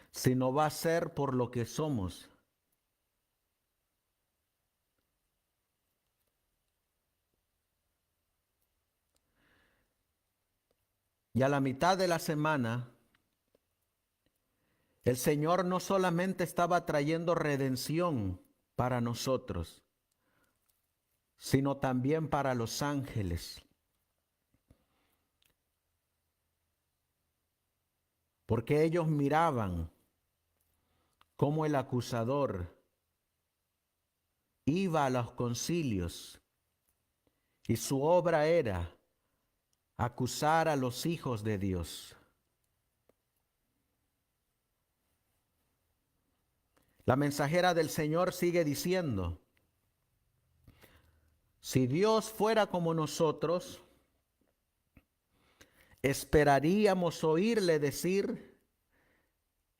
sino va a ser por lo que somos. Y a la mitad de la semana, el Señor no solamente estaba trayendo redención para nosotros, sino también para los ángeles. Porque ellos miraban cómo el acusador iba a los concilios y su obra era acusar a los hijos de Dios. La mensajera del Señor sigue diciendo: si Dios fuera como nosotros, esperaríamos oírle decir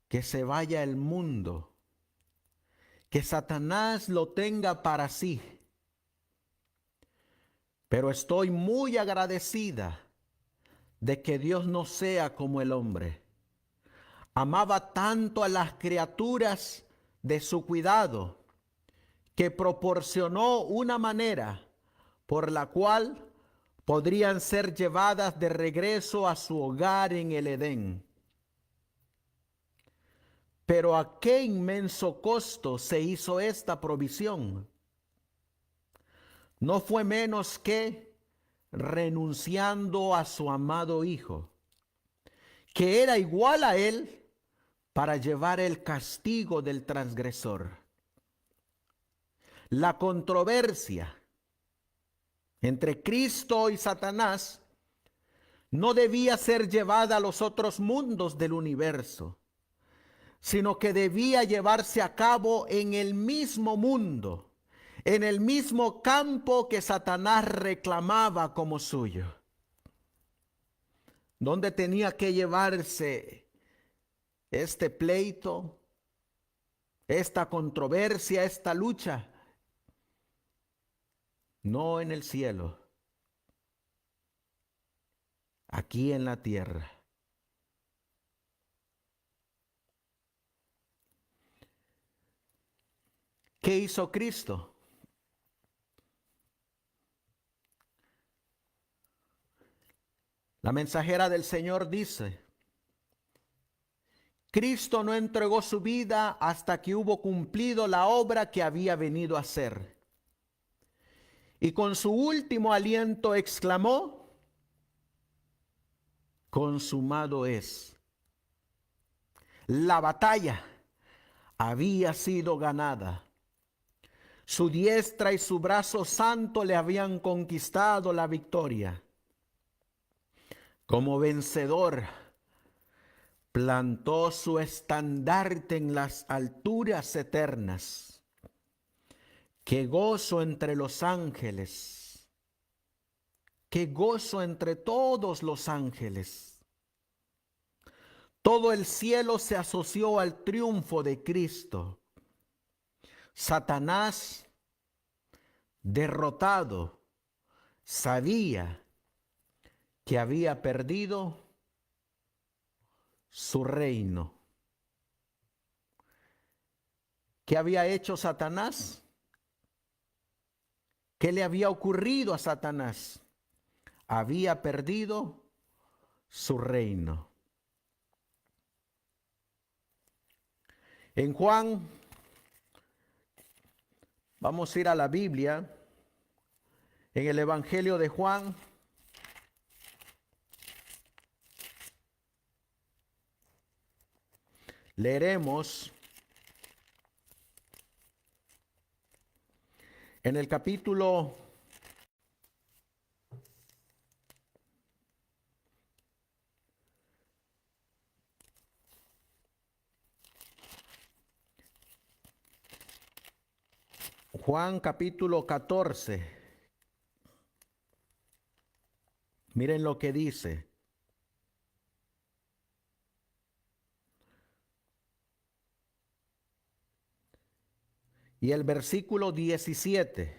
que se vaya el mundo, que Satanás lo tenga para sí. Pero estoy muy agradecida de que Dios no sea como el hombre. Amaba tanto a las criaturas de su cuidado que proporcionó una manera por la cual podrían ser llevadas de regreso a su hogar en el Edén. Pero ¿a qué inmenso costo se hizo esta provisión? No fue menos que renunciando a su amado Hijo, que era igual a él, para llevar el castigo del transgresor. La controversia entre Cristo y Satanás no debía ser llevada a los otros mundos del universo, sino que debía llevarse a cabo en el mismo mundo, en el mismo campo que Satanás reclamaba como suyo. ¿Dónde tenía que llevarse este pleito, esta controversia, esta lucha? No en el cielo, aquí en la tierra. ¿Qué hizo Cristo? La mensajera del Señor dice, Cristo no entregó su vida hasta que hubo cumplido la obra que había venido a hacer. Y con su último aliento exclamó, consumado es. La batalla había sido ganada. Su diestra y su brazo santo le habían conquistado la victoria. Como vencedor, plantó su estandarte en las alturas eternas. Qué gozo entre los ángeles, qué gozo entre todos los ángeles. Todo el cielo se asoció al triunfo de Cristo. Satanás, derrotado, sabía que había perdido su reino. ¿Qué había hecho Satanás? ¿Qué le había ocurrido a Satanás? Había perdido su reino. En Juan, vamos a ir a la Biblia, en el Evangelio de Juan, leeremos en el capítulo 14. Miren lo que dice. Y el versículo 17.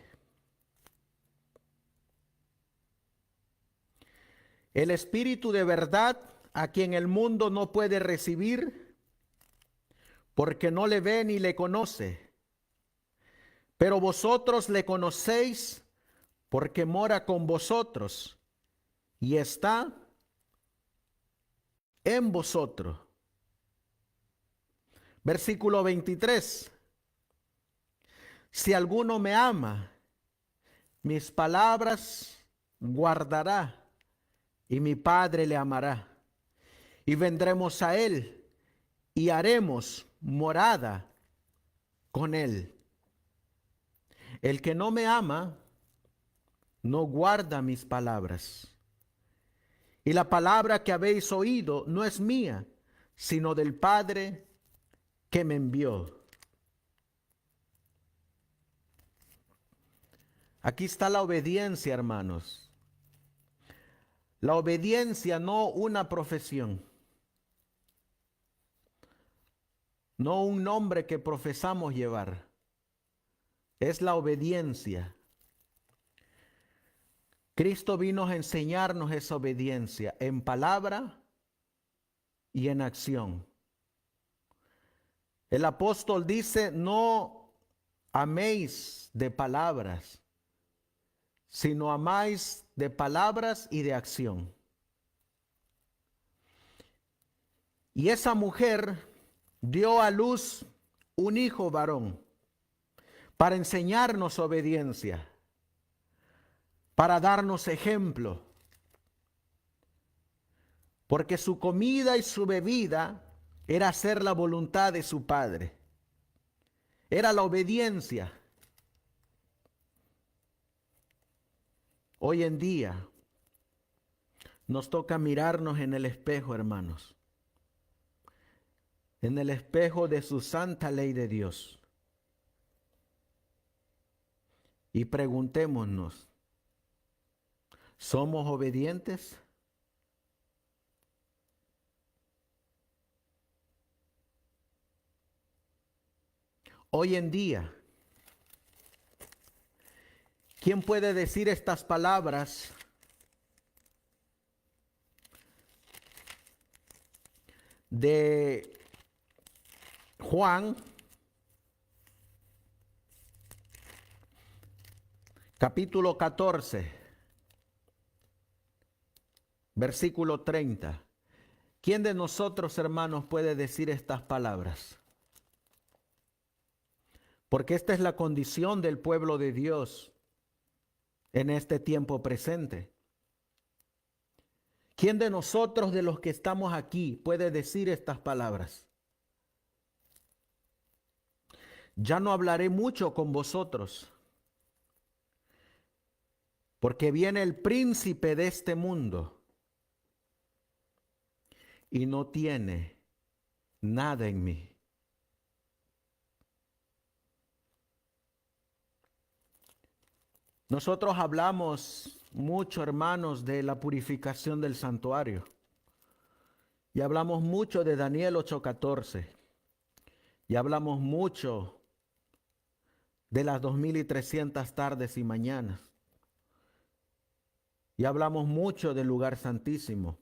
El Espíritu de verdad, a quien el mundo no puede recibir, porque no le ve ni le conoce. Pero vosotros le conocéis, porque mora con vosotros y está en vosotros. Versículo 23. Si alguno me ama, mis palabras guardará, y mi Padre le amará. Y vendremos a él, y haremos morada con él. El que no me ama, no guarda mis palabras. Y la palabra que habéis oído no es mía, sino del Padre que me envió. Aquí está la obediencia, hermanos. La obediencia, no una profesión, no un nombre que profesamos llevar. Es la obediencia. Cristo vino a enseñarnos esa obediencia en palabra y en acción. El apóstol dice, no améis de palabras, sino amáis de palabras y de acción. Y esa mujer dio a luz un hijo varón para enseñarnos obediencia, para darnos ejemplo, porque su comida y su bebida era hacer la voluntad de su Padre. Era la obediencia. Hoy en día nos toca mirarnos en el espejo, hermanos, en el espejo de su santa ley de Dios, y preguntémonos, ¿somos obedientes? Hoy en día, ¿quién puede decir estas palabras? De Juan, capítulo 14, versículo 30. ¿Quién de nosotros, hermanos, puede decir estas palabras? Porque esta es la condición del pueblo de Dios en este tiempo presente. ¿Quién de nosotros, de los que estamos aquí, puede decir estas palabras? Ya no hablaré mucho con vosotros, porque viene el príncipe de este mundo y no tiene nada en mí. Nosotros hablamos mucho, hermanos, de la purificación del santuario. Y hablamos mucho de Daniel 8:14. Y hablamos mucho de las 2300 tardes y mañanas. Y hablamos mucho del lugar santísimo.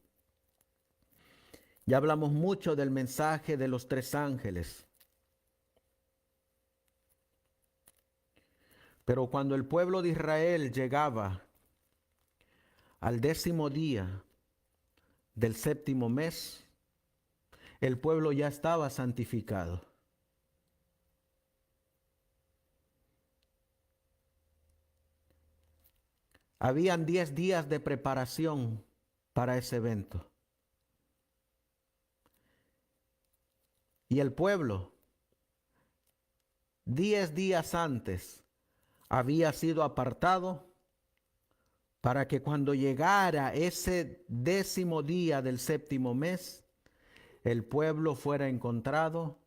Y hablamos mucho del mensaje de los 3 ángeles. Pero cuando el pueblo de Israel llegaba al 10º día del 7º mes, el pueblo ya estaba santificado. Habían 10 días de preparación para ese evento. Y el pueblo, 10 días antes, había sido apartado para que cuando llegara ese 10º día del 7º mes, el pueblo fuera encontrado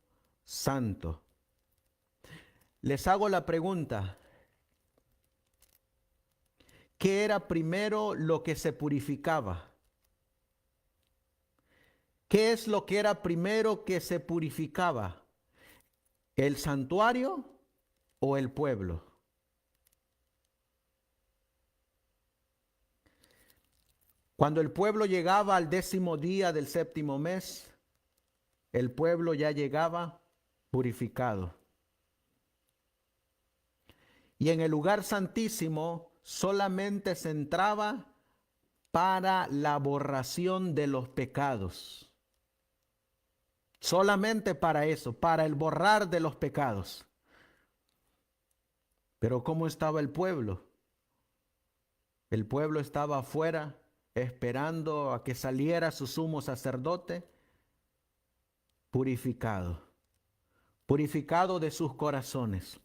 santo. Les hago la pregunta: ¿qué era primero lo que se purificaba? ¿Qué es lo que era primero que se purificaba? ¿El santuario o el pueblo? Cuando el pueblo llegaba al 10º día del 7º mes, el pueblo ya llegaba purificado. Y en el lugar santísimo solamente se entraba para la borración de los pecados. Solamente para eso, para el borrar de los pecados. Pero ¿cómo estaba el pueblo? El pueblo estaba afuera esperando a que saliera su sumo sacerdote purificado, purificado de sus corazones.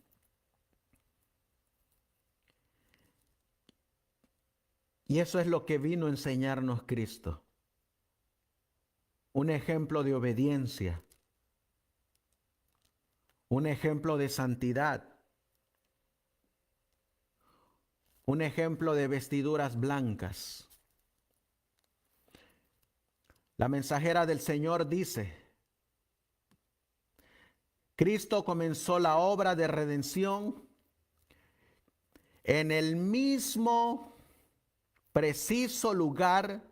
Y eso es lo que vino a enseñarnos Cristo. Un ejemplo de obediencia, un ejemplo de santidad, un ejemplo de vestiduras blancas. La mensajera del Señor dice: Cristo comenzó la obra de redención en el mismo preciso lugar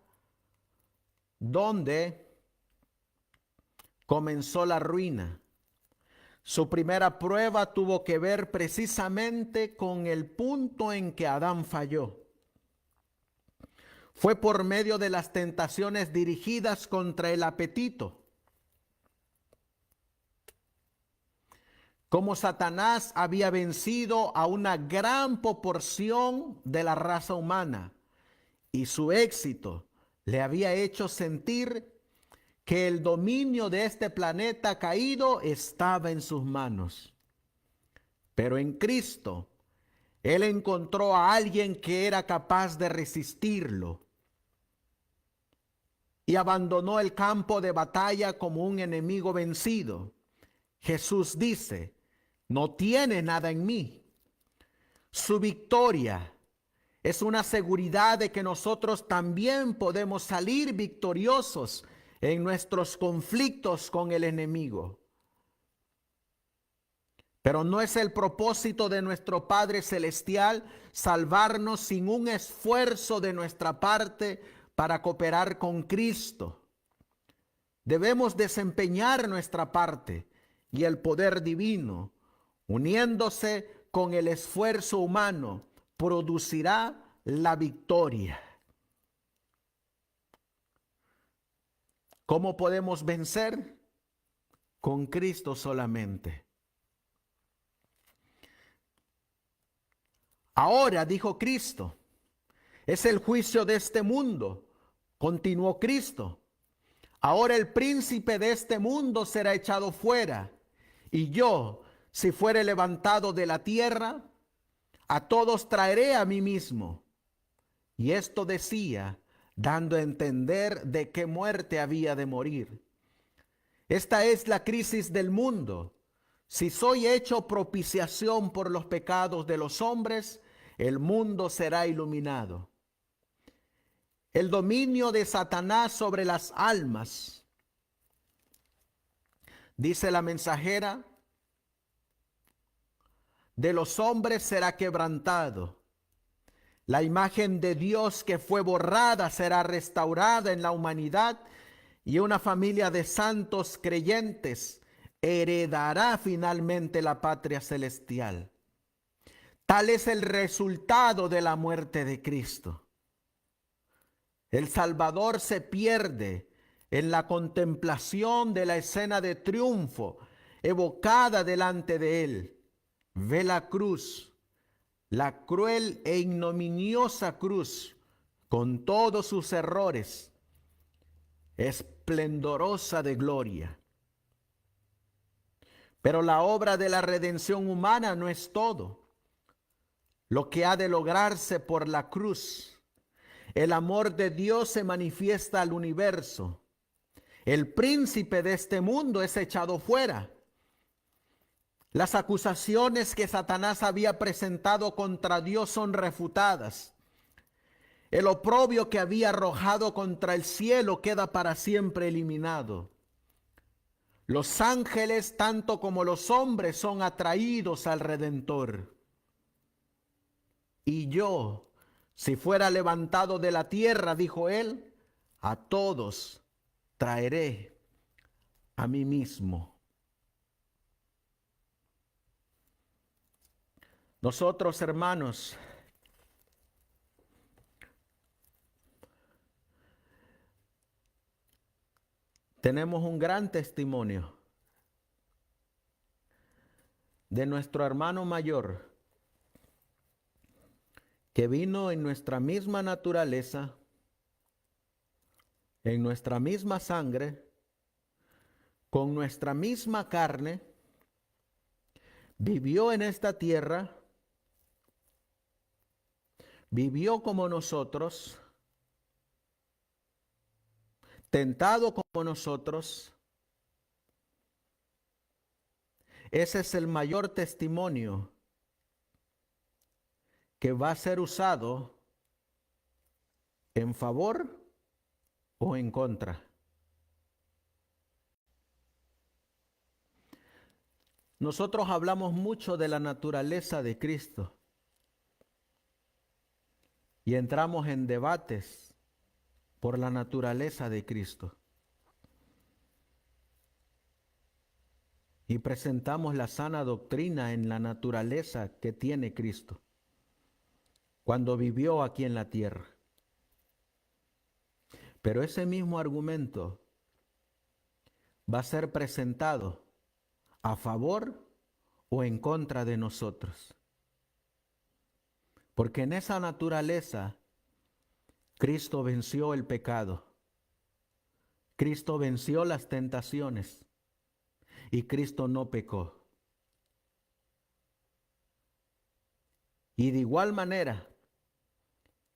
donde comenzó la ruina. Su primera prueba tuvo que ver precisamente con el punto en que Adán falló. Fue por medio de las tentaciones dirigidas contra el apetito. Como Satanás había vencido a una gran proporción de la raza humana y su éxito le había hecho sentir que el dominio de este planeta caído estaba en sus manos. Pero en Cristo, Él encontró a alguien que era capaz de resistirlo y abandonó el campo de batalla como un enemigo vencido. Jesús dice: no tiene nada en mí. Su victoria es una seguridad de que nosotros también podemos salir victoriosos en nuestros conflictos con el enemigo. Pero no es el propósito de nuestro Padre Celestial salvarnos sin un esfuerzo de nuestra parte para cooperar con Cristo. Debemos desempeñar nuestra parte y el poder divino, uniéndose con el esfuerzo humano, producirá la victoria. ¿Cómo podemos vencer? Con Cristo solamente. Ahora, dijo Cristo, es el juicio de este mundo. Continuó Cristo. Ahora el príncipe de este mundo será echado fuera. Y yo, si fuere levantado de la tierra, a todos traeré a mí mismo. Y esto decía, dando a entender de qué muerte había de morir. Esta es la crisis del mundo. Si soy hecho propiciación por los pecados de los hombres, el mundo será iluminado. El dominio de Satanás sobre las almas, dice la mensajera, de los hombres será quebrantado. La imagen de Dios que fue borrada será restaurada en la humanidad y una familia de santos creyentes heredará finalmente la patria celestial. Tal es el resultado de la muerte de Cristo. El Salvador se pierde en la contemplación de la escena de triunfo evocada delante de él. Ve la cruz, la cruel e ignominiosa cruz, con todos sus errores, esplendorosa de gloria. Pero la obra de la redención humana no es todo lo que ha de lograrse por la cruz. El amor de Dios se manifiesta al universo. El príncipe de este mundo es echado fuera. Las acusaciones que Satanás había presentado contra Dios son refutadas. El oprobio que había arrojado contra el cielo queda para siempre eliminado. Los ángeles, tanto como los hombres, son atraídos al Redentor. Y yo, si fuera levantado de la tierra, dijo él, a todos traeré a mí mismo. Nosotros, hermanos, tenemos un gran testimonio de nuestro hermano mayor, que vino en nuestra misma naturaleza, en nuestra misma sangre, con nuestra misma carne, vivió en esta tierra, vivió como nosotros, tentado como nosotros. Ese es el mayor testimonio que va a ser usado en favor o en contra. Nosotros hablamos mucho de la naturaleza de Cristo y entramos en debates por la naturaleza de Cristo. Y presentamos la sana doctrina en la naturaleza que tiene Cristo cuando vivió aquí en la tierra. Pero ese mismo argumento va a ser presentado a favor o en contra de nosotros. Porque en esa naturaleza Cristo venció el pecado. Cristo venció las tentaciones y Cristo no pecó. Y de igual manera,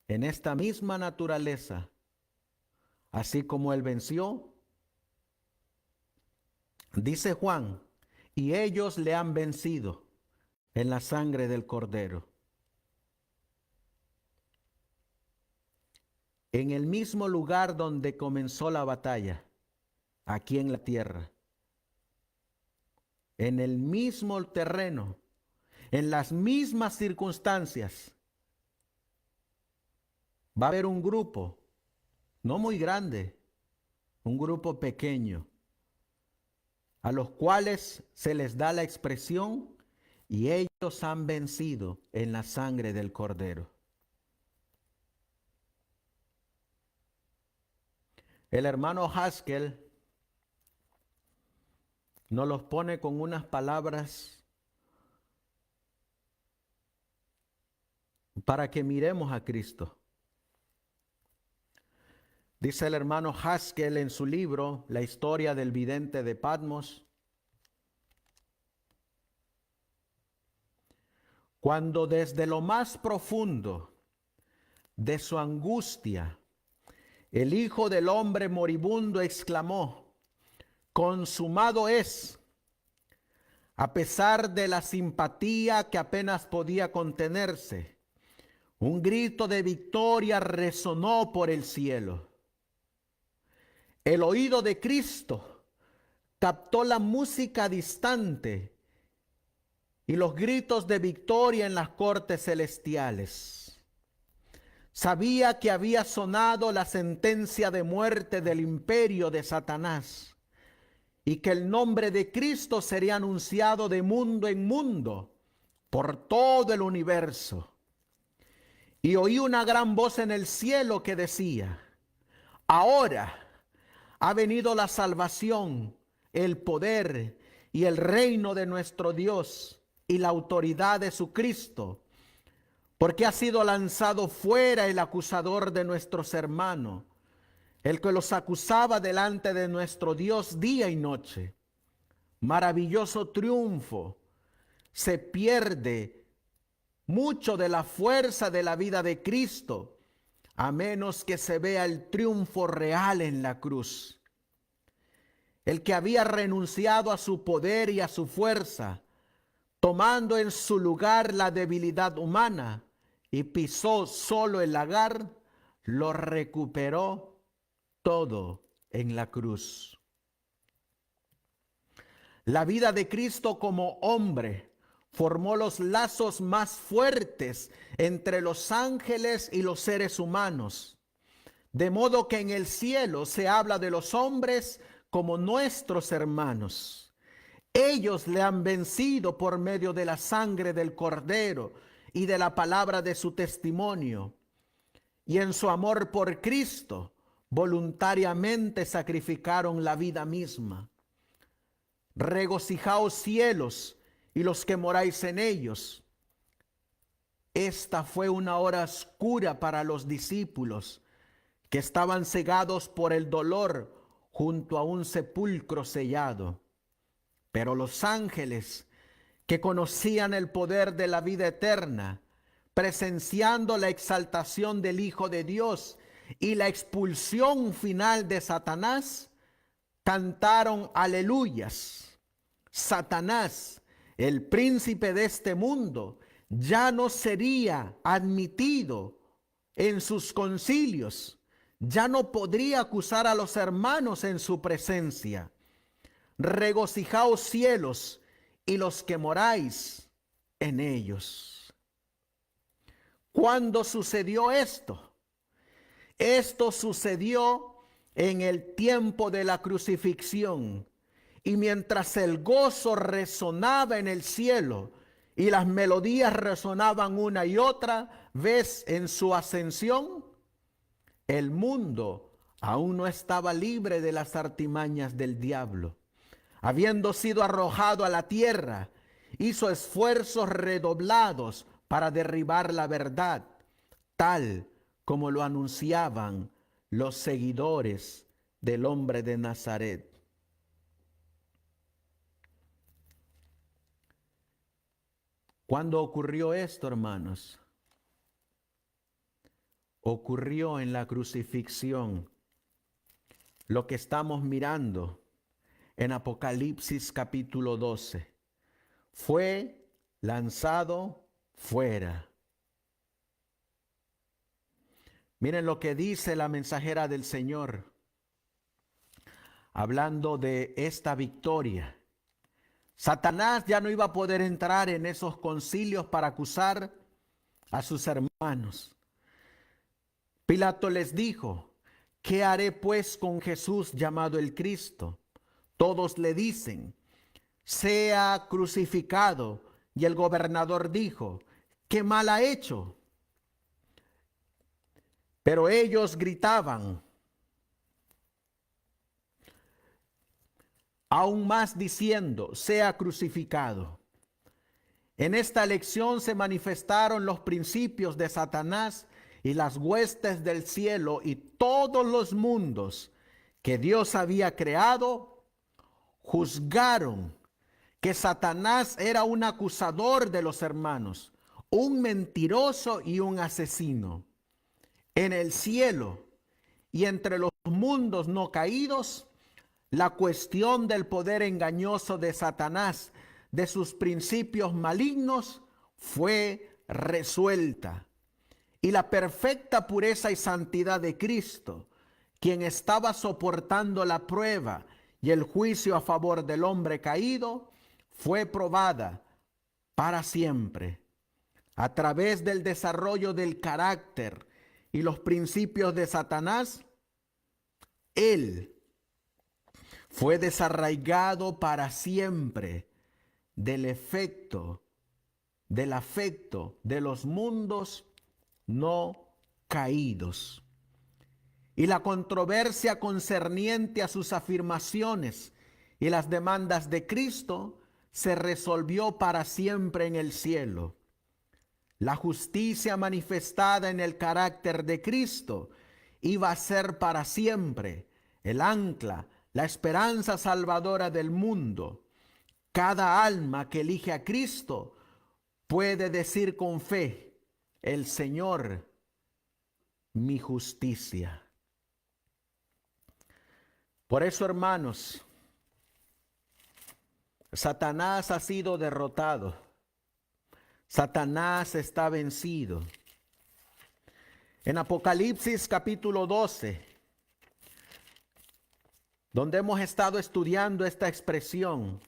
en esta misma naturaleza, así como Él venció, dice Juan, y ellos le han vencido en la sangre del Cordero. En el mismo lugar donde comenzó la batalla, aquí en la tierra, en el mismo terreno, en las mismas circunstancias, va a haber un grupo, no muy grande, un grupo pequeño, a los cuales se les da la expresión, y ellos han vencido en la sangre del Cordero. El hermano Haskell nos los pone con unas palabras para que miremos a Cristo. Dice el hermano Haskell en su libro, La historia del vidente de Patmos: cuando desde lo más profundo de su angustia, el Hijo del Hombre moribundo exclamó: consumado es. A pesar de la simpatía que apenas podía contenerse, un grito de victoria resonó por el cielo. El oído de Cristo captó la música distante y los gritos de victoria en las cortes celestiales. Sabía que había sonado la sentencia de muerte del imperio de Satanás y que el nombre de Cristo sería anunciado de mundo en mundo por todo el universo. Y oí una gran voz en el cielo que decía: ahora ha venido la salvación, el poder y el reino de nuestro Dios y la autoridad de su Cristo, porque ha sido lanzado fuera el acusador de nuestros hermanos, el que los acusaba delante de nuestro Dios día y noche. Maravilloso triunfo. Se pierde mucho de la fuerza de la vida de Cristo, a menos que se vea el triunfo real en la cruz. El que había renunciado a su poder y a su fuerza, tomando en su lugar la debilidad humana y pisó solo el lagar, lo recuperó todo en la cruz. La vida de Cristo como hombre formó los lazos más fuertes entre los ángeles y los seres humanos, de modo que en el cielo se habla de los hombres como nuestros hermanos. Ellos le han vencido por medio de la sangre del Cordero y de la palabra de su testimonio, y en su amor por Cristo voluntariamente sacrificaron la vida misma. Regocijaos cielos y los que moráis en ellos. Esta fue una hora oscura para los discípulos, que estaban cegados por el dolor junto a un sepulcro sellado. Pero los ángeles, que conocían el poder de la vida eterna, presenciando la exaltación del Hijo de Dios y la expulsión final de Satanás, cantaron aleluyas. Satanás, el príncipe de este mundo, ya no sería admitido en sus concilios, ya no podría acusar a los hermanos en su presencia. Regocijaos cielos y los que moráis en ellos. ¿Cuándo sucedió esto? Esto sucedió en el tiempo de la crucifixión. Y mientras el gozo resonaba en el cielo y las melodías resonaban una y otra vez en su ascensión, el mundo aún no estaba libre de las artimañas del diablo. Habiendo sido arrojado a la tierra, hizo esfuerzos redoblados para derribar la verdad, tal como lo anunciaban los seguidores del hombre de Nazaret. ¿Cuándo ocurrió esto, hermanos? Ocurrió en la crucifixión. Lo que estamos mirando en Apocalipsis capítulo 12. Fue lanzado fuera. Miren lo que dice la mensajera del Señor, hablando de esta victoria. Satanás ya no iba a poder entrar en esos concilios para acusar a sus hermanos. Pilato les dijo: ¿qué haré pues con Jesús llamado el Cristo? Todos le dicen: sea crucificado. Y el gobernador dijo: ¿qué mal ha hecho? Pero ellos gritaban: aún más diciendo, sea crucificado. En esta lección se manifestaron los principios de Satanás y las huestes del cielo y todos los mundos que Dios había creado, juzgaron que Satanás era un acusador de los hermanos, un mentiroso y un asesino. En el cielo y entre los mundos no caídos, la cuestión del poder engañoso de Satanás, de sus principios malignos, fue resuelta. Y la perfecta pureza y santidad de Cristo, quien estaba soportando la prueba y el juicio a favor del hombre caído, fue probada para siempre. A través del desarrollo del carácter y los principios de Satanás, él fue desarraigado para siempre del afecto de los mundos no caídos. Y la controversia concerniente a sus afirmaciones y las demandas de Cristo se resolvió para siempre en el cielo. La justicia manifestada en el carácter de Cristo iba a ser para siempre el ancla, la esperanza salvadora del mundo. Cada alma que elige a Cristo puede decir con fe: el Señor, mi justicia. Por eso, hermanos, Satanás ha sido derrotado. Satanás está vencido. En Apocalipsis capítulo 12, donde hemos estado estudiando esta expresión,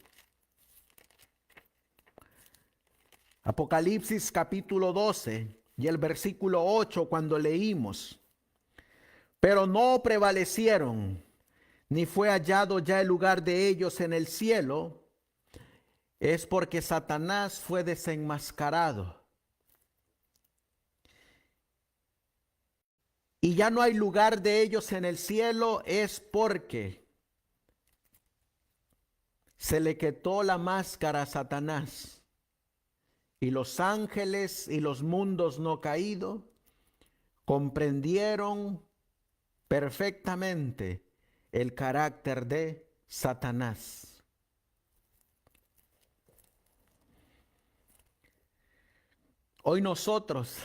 Apocalipsis capítulo 12 y el versículo 8, cuando leímos: pero no prevalecieron, ni fue hallado ya el lugar de ellos en el cielo, es porque Satanás fue desenmascarado. Y ya no hay lugar de ellos en el cielo, es porque se le quitó la máscara a Satanás. Y los ángeles y los mundos no caídos comprendieron perfectamente el carácter de Satanás. Hoy nosotros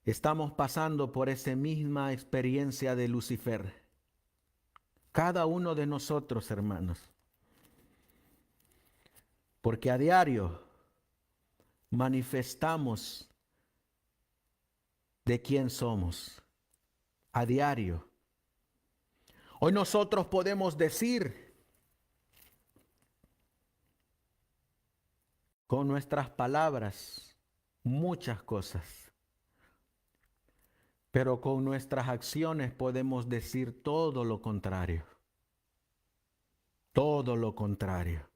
estamos pasando por esa misma experiencia de Lucifer. Cada uno de nosotros, hermanos. Porque a diario manifestamos de quién somos. A diario. Hoy nosotros podemos decir con nuestras palabras muchas cosas, pero con nuestras acciones podemos decir todo lo contrario. Todo lo contrario.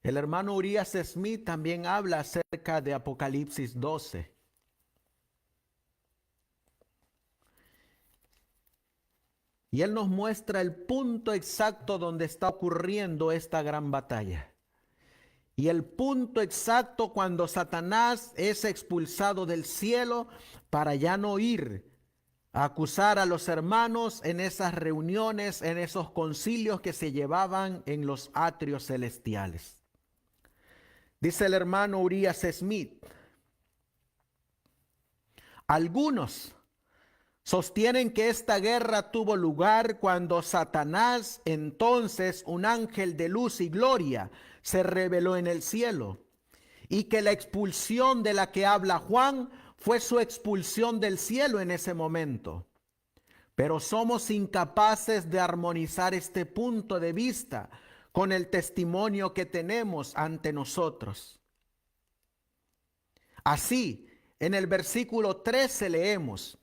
El hermano Urias Smith también habla acerca de Apocalipsis 12. Y él nos muestra el punto exacto donde está ocurriendo esta gran batalla. Y el punto exacto cuando Satanás es expulsado del cielo para ya no ir a acusar a los hermanos en esas reuniones, en esos concilios que se llevaban en los atrios celestiales. Dice el hermano Urias Smith: algunos sostienen que esta guerra tuvo lugar cuando Satanás, entonces un ángel de luz y gloria, se reveló en el cielo, y que la expulsión de la que habla Juan fue su expulsión del cielo en ese momento. Pero somos incapaces de armonizar este punto de vista con el testimonio que tenemos ante nosotros. Así, en el versículo 13 leemos: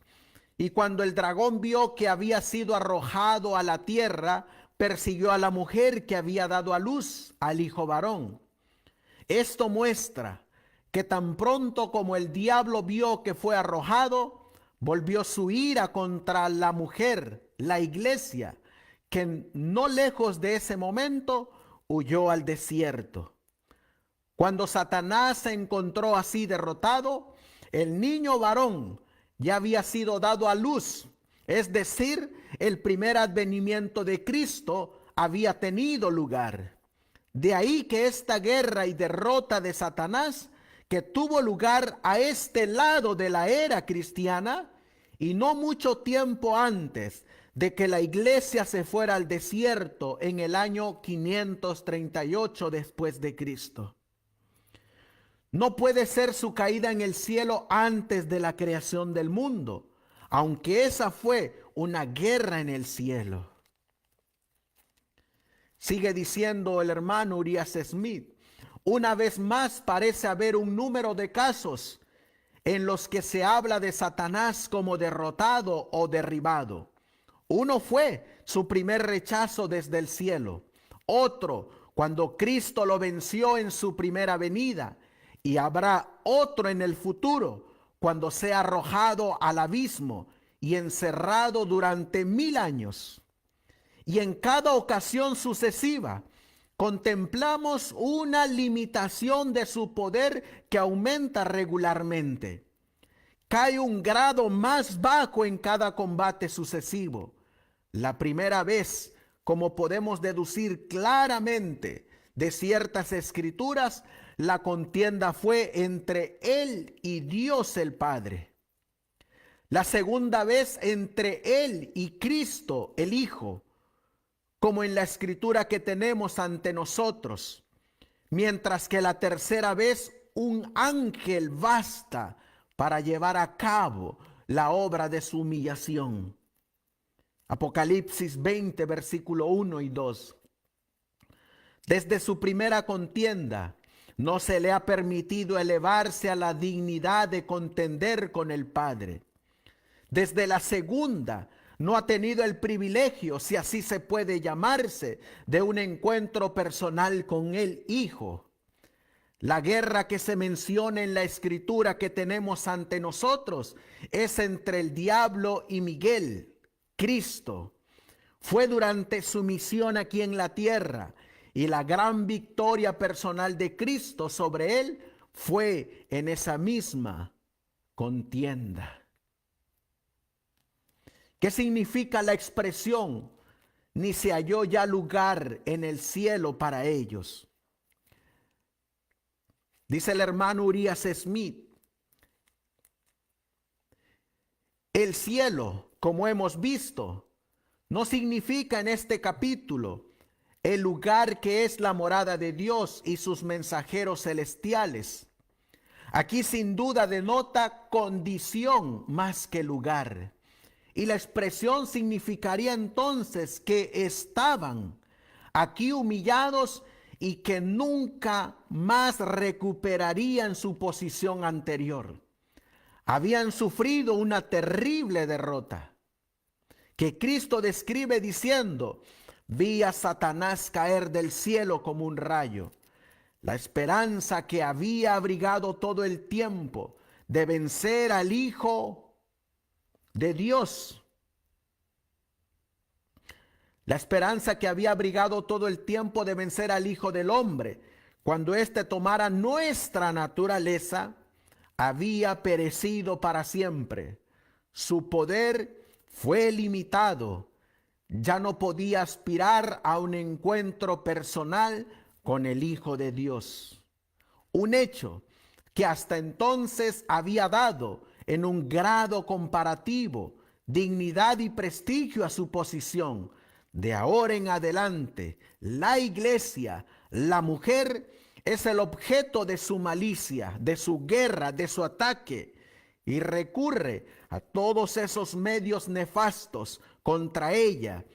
y cuando el dragón vio que había sido arrojado a la tierra, persiguió a la mujer que había dado a luz al hijo varón. Esto muestra que tan pronto como el diablo vio que fue arrojado, volvió su ira contra la mujer, la iglesia, que no lejos de ese momento huyó al desierto. Cuando Satanás se encontró así derrotado, el niño varón ya había sido dado a luz, es decir, el primer advenimiento de Cristo había tenido lugar. De ahí que esta guerra y derrota de Satanás, que tuvo lugar a este lado de la era cristiana, y no mucho tiempo antes de que la iglesia se fuera al desierto en el año 538 después de Cristo. No puede ser su caída en el cielo antes de la creación del mundo, aunque esa fue una guerra en el cielo. Sigue diciendo el hermano Urias Smith, una vez más parece haber un número de casos en los que se habla de Satanás como derrotado o derribado. Uno fue su primer rechazo desde el cielo, otro cuando Cristo lo venció en su primera venida, y habrá otro en el futuro cuando sea arrojado al abismo y encerrado durante 1000 años. Y en cada ocasión sucesiva contemplamos una limitación de su poder que aumenta regularmente. Cae un grado más bajo en cada combate sucesivo. La primera vez, como podemos deducir claramente de ciertas escrituras, la contienda fue entre él y Dios el Padre. La segunda vez entre él y Cristo el Hijo, como en la escritura que tenemos ante nosotros, mientras que la tercera vez un ángel basta para llevar a cabo la obra de su humillación. Apocalipsis 20, versículo 1 y 2. Desde su primera contienda, no se le ha permitido elevarse a la dignidad de contender con el Padre. Desde la segunda, no ha tenido el privilegio, si así se puede llamarse, de un encuentro personal con el Hijo. La guerra que se menciona en la escritura que tenemos ante nosotros es entre el diablo y Miguel, Cristo. Fue durante su misión aquí en la tierra, y la gran victoria personal de Cristo sobre él fue en esa misma contienda. ¿Qué significa la expresión? Ni se halló ya lugar en el cielo para ellos. Dice el hermano Urias Smith, el cielo, como hemos visto, no significa en este capítulo el lugar que es la morada de Dios y sus mensajeros celestiales. Aquí sin duda denota condición más que lugar. Y la expresión significaría entonces que estaban aquí humillados y que nunca más recuperarían su posición anterior. Habían sufrido una terrible derrota que Cristo describe diciendo: vi a Satanás caer del cielo como un rayo. La esperanza que había abrigado todo el tiempo de vencer al Hijo de Dios. La esperanza que había abrigado todo el tiempo de vencer al Hijo del Hombre, cuando éste tomara nuestra naturaleza, había perecido para siempre. Su poder fue limitado. Ya no podía aspirar a un encuentro personal con el Hijo de Dios. Un hecho que hasta entonces había dado en un grado comparativo dignidad y prestigio a su posición. De ahora en adelante, la iglesia, la mujer, es el objeto de su malicia, de su guerra, de su ataque, y recurre a todos esos medios nefastos contra ella,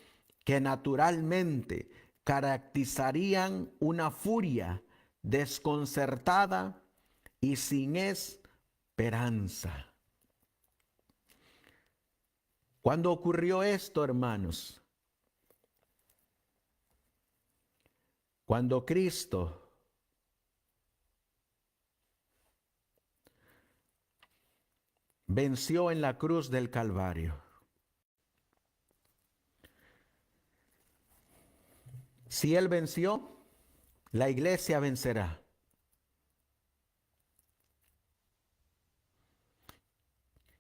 que naturalmente caracterizarían una furia desconcertada y sin esperanza. ¿Cuándo ocurrió esto, hermanos? Cuando Cristo venció en la cruz del Calvario. Si Él venció, la iglesia vencerá.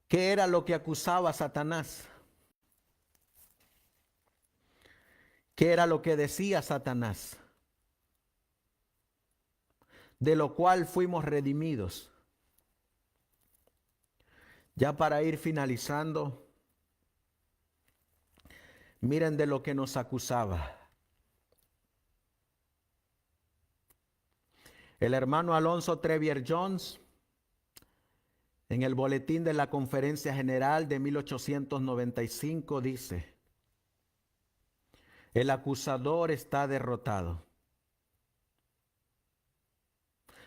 ¿Qué era lo que acusaba a Satanás? ¿Qué era lo que decía Satanás? De lo cual fuimos redimidos. Ya para ir finalizando, miren de lo que nos acusaba. El hermano Alonso Trevier Jones, en el boletín de la Conferencia General de 1895, dice: el acusador está derrotado.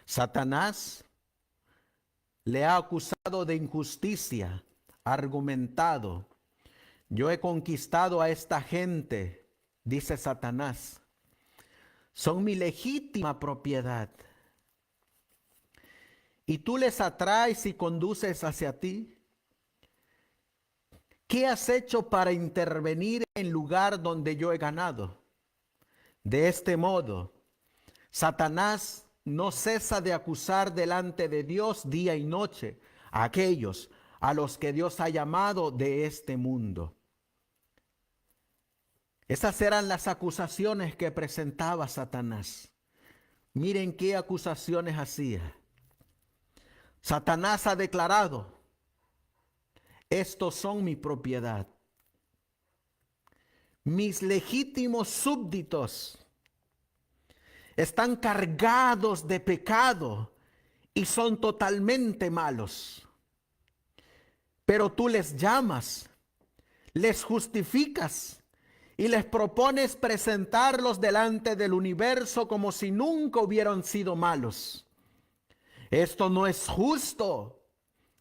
Satanás le ha acusado de injusticia, argumentado: yo he conquistado a esta gente, dice Satanás. Son mi legítima propiedad. Y tú les atraes y conduces hacia ti. ¿Qué has hecho para intervenir en lugar donde yo he ganado? De este modo, Satanás no cesa de acusar delante de Dios día y noche a aquellos a los que Dios ha llamado de este mundo. Esas eran las acusaciones que presentaba Satanás. Miren qué acusaciones hacía. Satanás ha declarado: estos son mi propiedad. Mis legítimos súbditos están cargados de pecado y son totalmente malos. Pero tú les llamas, les justificas y les propones presentarlos delante del universo como si nunca hubieran sido malos. Esto no es justo.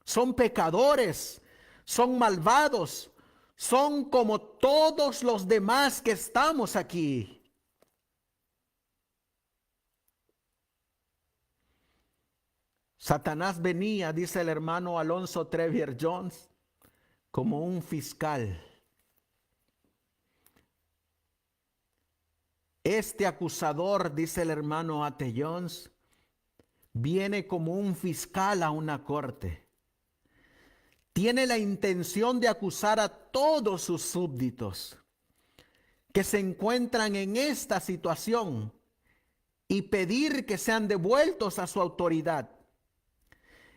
Son pecadores, son malvados, son como todos los demás que estamos aquí. Satanás venía, dice el hermano Alonso Trevier Jones, como un fiscal. Este acusador, dice el hermano A.T. Jones, viene como un fiscal a una corte. Tiene la intención de acusar a todos sus súbditos que se encuentran en esta situación y pedir que sean devueltos a su autoridad.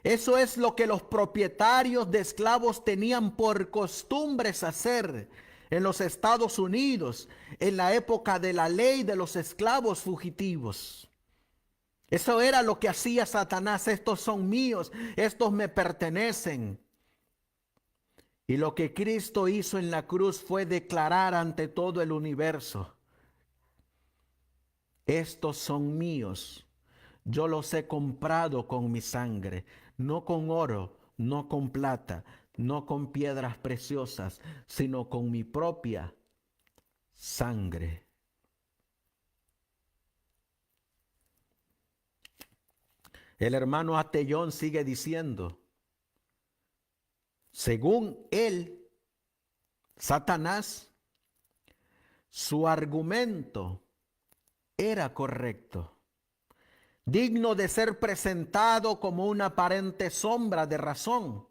Eso es lo que los propietarios de esclavos tenían por costumbres hacer en los Estados Unidos en la época de la ley de los esclavos fugitivos. Eso era lo que hacía Satanás. Estos son míos, estos me pertenecen. Y lo que Cristo hizo en la cruz fue declarar ante todo el universo: estos son míos, yo los he comprado con mi sangre, no con oro, no con plata, no con piedras preciosas, sino con mi propia sangre. El hermano Atellón sigue diciendo: según él, Satanás, su argumento era correcto, digno de ser presentado como una aparente sombra de razón,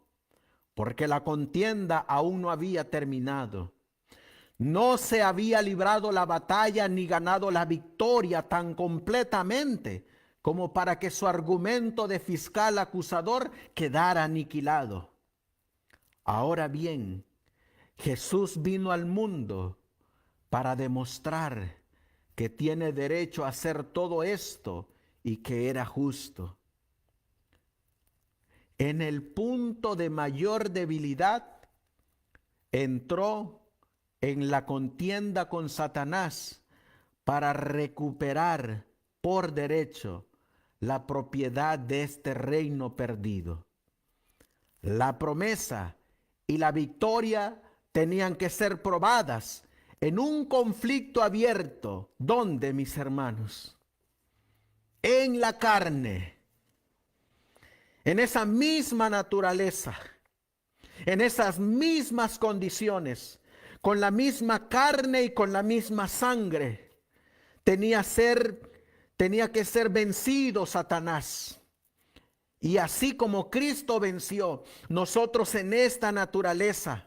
porque la contienda aún no había terminado. No se había librado la batalla ni ganado la victoria tan completamente como para que su argumento de fiscal acusador quedara aniquilado. Ahora bien, Jesús vino al mundo para demostrar que tiene derecho a hacer todo esto y que era justo. En el punto de mayor debilidad, entró en la contienda con Satanás para recuperar por derecho la propiedad de este reino perdido. La promesa y la victoria tenían que ser probadas en un conflicto abierto. ¿Dónde, mis hermanos? En la carne, en esa misma naturaleza, en esas mismas condiciones, con la misma carne y con la misma sangre, tenía que ser vencido Satanás. Y así como Cristo venció, nosotros en esta naturaleza,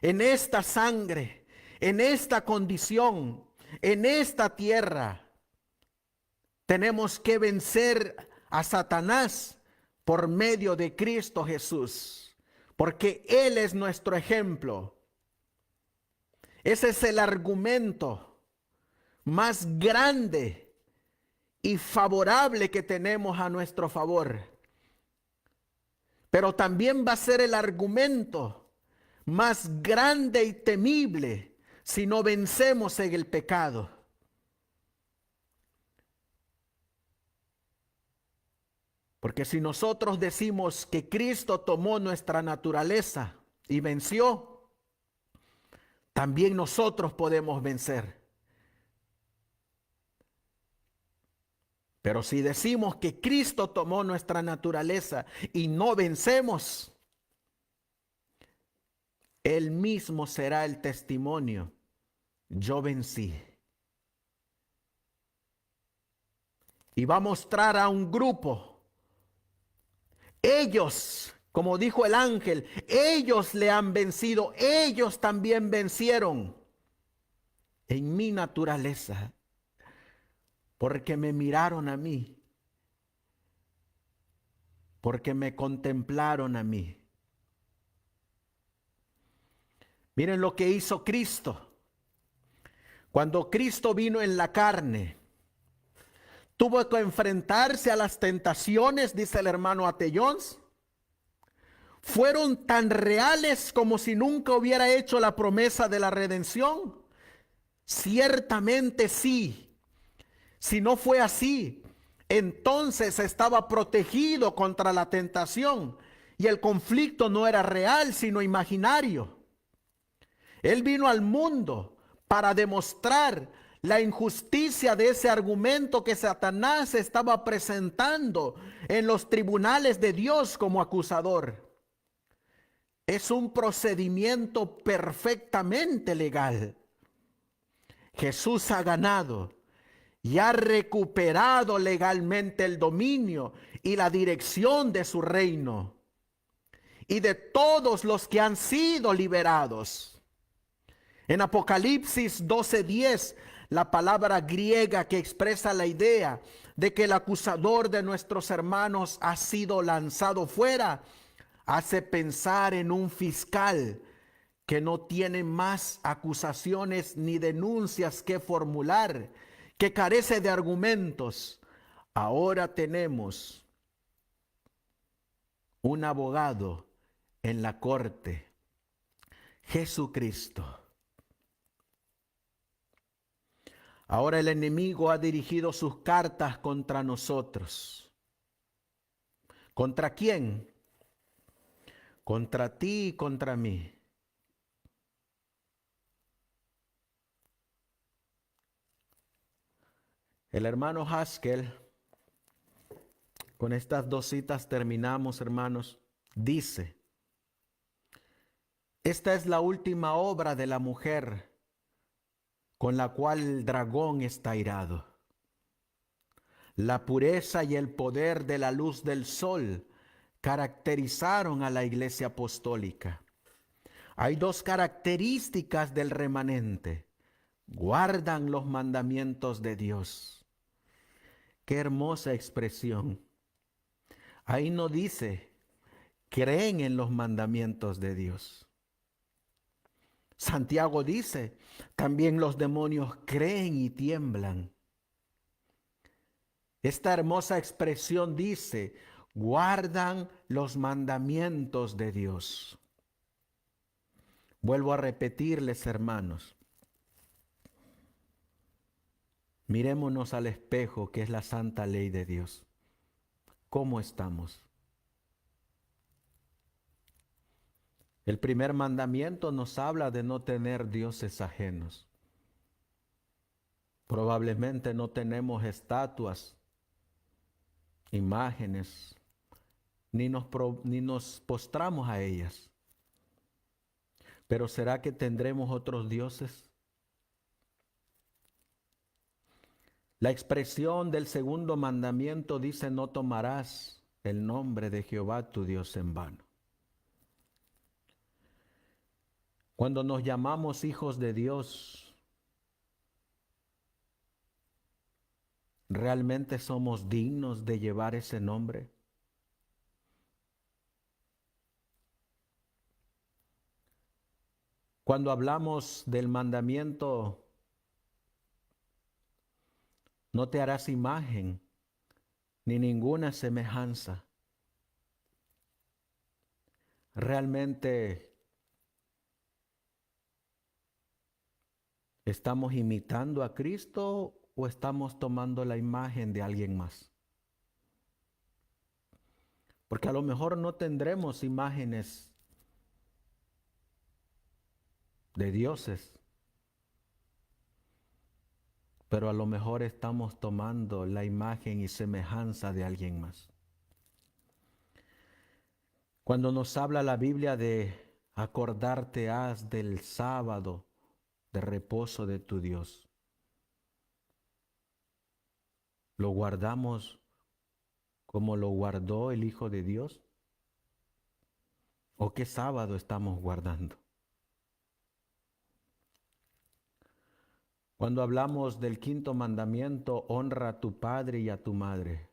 en esta sangre, en esta condición, en esta tierra, tenemos que vencer a Satanás por medio de Cristo Jesús, porque Él es nuestro ejemplo. Ese es el argumento más grande y favorable que tenemos a nuestro favor. Pero también va a ser el argumento más grande y temible si no vencemos en el pecado. Porque si nosotros decimos que Cristo tomó nuestra naturaleza y venció, también nosotros podemos vencer. Pero si decimos que Cristo tomó nuestra naturaleza y no vencemos, Él mismo será el testimonio. Yo vencí. Y va a mostrar a un grupo. Ellos, como dijo el ángel, ellos le han vencido. Ellos también vencieron en mi naturaleza. Porque me miraron a mí. Porque me contemplaron a mí. Miren lo que hizo Cristo. Cuando Cristo vino en la carne, tuvo que enfrentarse a las tentaciones, dice el hermano Atellons. Fueron tan reales como si nunca hubiera hecho la promesa de la redención. Ciertamente sí. Si no fue así, entonces estaba protegido contra la tentación y el conflicto no era real, sino imaginario. Él vino al mundo para demostrar la injusticia de ese argumento que Satanás estaba presentando en los tribunales de Dios como acusador. Es un procedimiento perfectamente legal. Jesús ha ganado y ha recuperado legalmente el dominio y la dirección de su reino y de todos los que han sido liberados. En Apocalipsis 12:10, la palabra griega que expresa la idea de que el acusador de nuestros hermanos ha sido lanzado fuera, hace pensar en un fiscal que no tiene más acusaciones ni denuncias que formular, que carece de argumentos. Ahora tenemos un abogado en la corte, Jesucristo. Ahora el enemigo ha dirigido sus cartas contra nosotros. ¿Contra quién? Contra ti y contra mí. El hermano Haskell, con estas dos citas terminamos, hermanos, dice: esta es la última obra de la mujer con la cual el dragón está airado. La pureza y el poder de la luz del sol caracterizaron a la iglesia apostólica. Hay dos características del remanente: guardan los mandamientos de Dios. Qué hermosa expresión. Ahí no dice, creen en los mandamientos de Dios. Santiago dice, también los demonios creen y tiemblan. Esta hermosa expresión dice, guardan los mandamientos de Dios. Vuelvo a repetirles, hermanos. Mirémonos al espejo, que es la santa ley de Dios. ¿Cómo estamos? El primer mandamiento nos habla de no tener dioses ajenos. Probablemente no tenemos estatuas, imágenes, ni nos postramos a ellas. Pero ¿será que tendremos otros dioses? La expresión del segundo mandamiento dice: no tomarás el nombre de Jehová tu Dios en vano. Cuando nos llamamos hijos de Dios, ¿realmente somos dignos de llevar ese nombre? Cuando hablamos del mandamiento, no te harás imagen ni ninguna semejanza. ¿Realmente estamos imitando a Cristo o estamos tomando la imagen de alguien más? Porque a lo mejor no tendremos imágenes de dioses, pero a lo mejor estamos tomando la imagen y semejanza de alguien más. Cuando nos habla la Biblia de acordarte has del sábado de reposo de tu Dios, ¿lo guardamos como lo guardó el Hijo de Dios? ¿O qué sábado estamos guardando? Cuando hablamos del quinto mandamiento, honra a tu padre y a tu madre,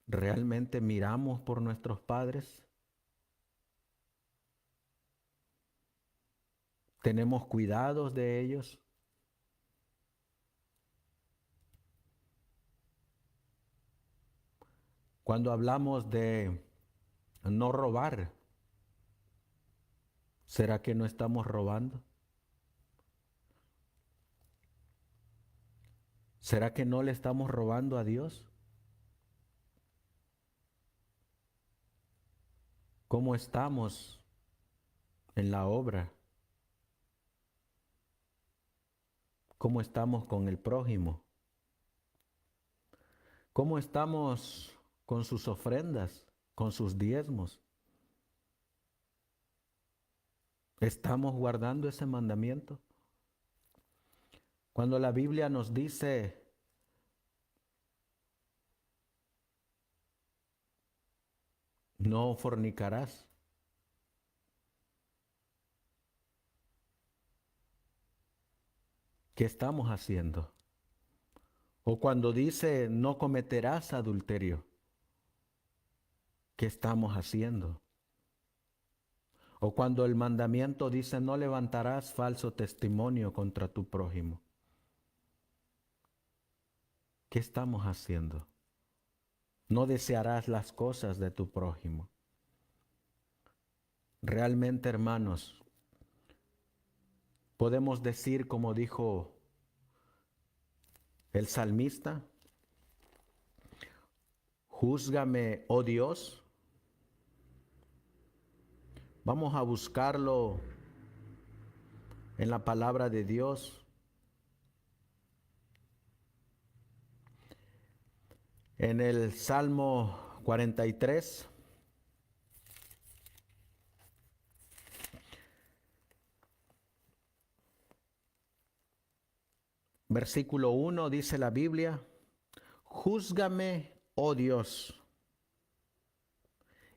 ¿realmente miramos por nuestros padres? ¿Tenemos cuidados de ellos? Cuando hablamos de no robar, ¿será que no estamos robando? ¿Será que no le estamos robando a Dios? ¿Cómo estamos en la obra? ¿Cómo estamos con el prójimo? ¿Cómo estamos con sus ofrendas, con sus diezmos? ¿Estamos guardando ese mandamiento? Cuando la Biblia nos dice no fornicarás, ¿qué estamos haciendo? O cuando dice no cometerás adulterio, ¿qué estamos haciendo? O cuando el mandamiento dice no levantarás falso testimonio contra tu prójimo, ¿qué estamos haciendo? No desearás las cosas de tu prójimo. Realmente, hermanos, podemos decir como dijo el salmista: júzgame, oh Dios. Vamos a buscarlo en la palabra de Dios. En el Salmo 43, versículo 1, dice la Biblia: júzgame, oh Dios,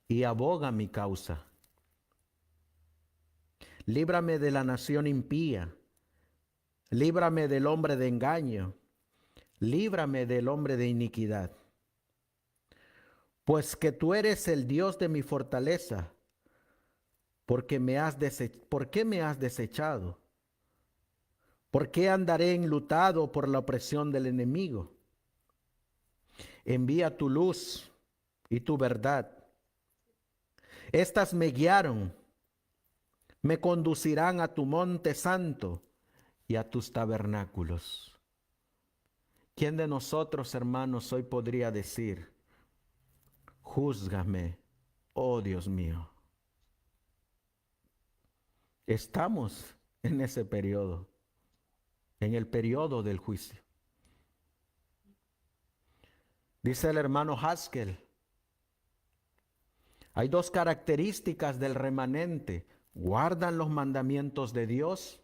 y aboga mi causa. Líbrame de la nación impía, líbrame del hombre de engaño, líbrame del hombre de iniquidad. Pues que tú eres el Dios de mi fortaleza, ¿por qué me has desechado? ¿Por qué andaré enlutado por la opresión del enemigo? Envía tu luz y tu verdad. Estas me guiaron, me conducirán a tu monte santo y a tus tabernáculos. ¿Quién de nosotros, hermanos, hoy podría decir: júzgame, oh Dios mío? Estamos en ese periodo, en el periodo del juicio. Dice el hermano Haskell: Hay dos características del remanente. Guardan los mandamientos de Dios,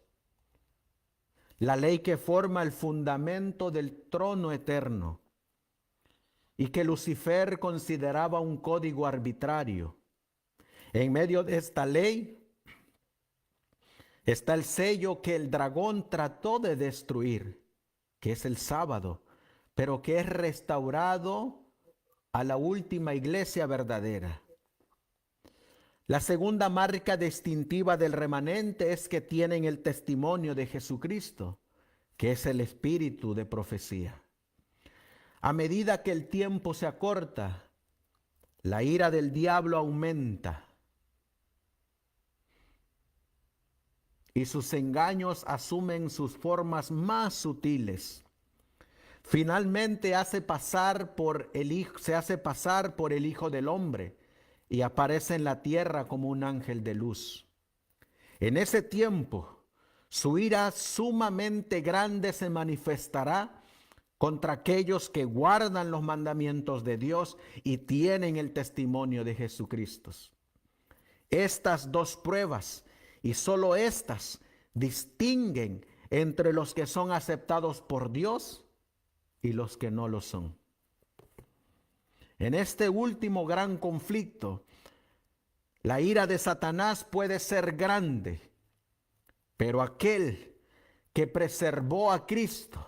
la ley que forma el fundamento del trono eterno y que Lucifer consideraba un código arbitrario. En medio de esta ley está el sello que el dragón trató de destruir, que es el sábado, pero que es restaurado a la última iglesia verdadera. La segunda marca distintiva del remanente es que tienen el testimonio de Jesucristo, que es el espíritu de profecía. A medida que el tiempo se acorta, la ira del diablo aumenta y sus engaños asumen sus formas más sutiles. Finalmente se hace pasar por el Hijo del Hombre y aparece en la tierra como un ángel de luz. En ese tiempo, su ira sumamente grande se manifestará contra aquellos que guardan los mandamientos de Dios y tienen el testimonio de Jesucristo. Estas dos pruebas, y solo estas, distinguen entre los que son aceptados por Dios y los que no lo son. En este último gran conflicto, la ira de Satanás puede ser grande, pero aquel que preservó a Cristo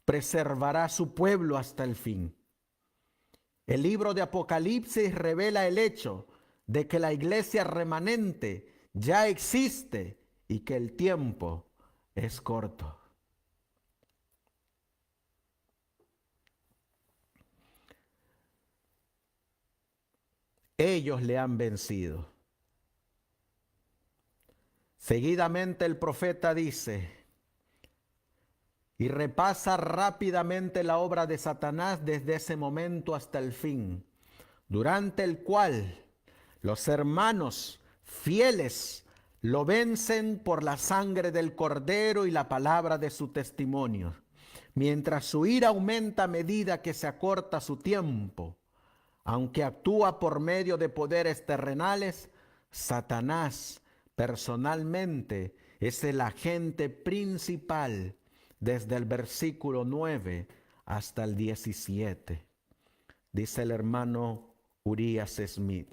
preservará a su pueblo hasta el fin. El libro de Apocalipsis revela el hecho de que la iglesia remanente ya existe y que el tiempo es corto. Ellos le han vencido. Seguidamente el profeta dice, y repasa rápidamente la obra de Satanás desde ese momento hasta el fin, durante el cual los hermanos fieles lo vencen por la sangre del Cordero y la palabra de su testimonio, mientras su ira aumenta a medida que se acorta su tiempo. Aunque actúa por medio de poderes terrenales, Satanás personalmente es el agente principal desde el versículo 9 hasta el 17. Dice el hermano Urias Smith.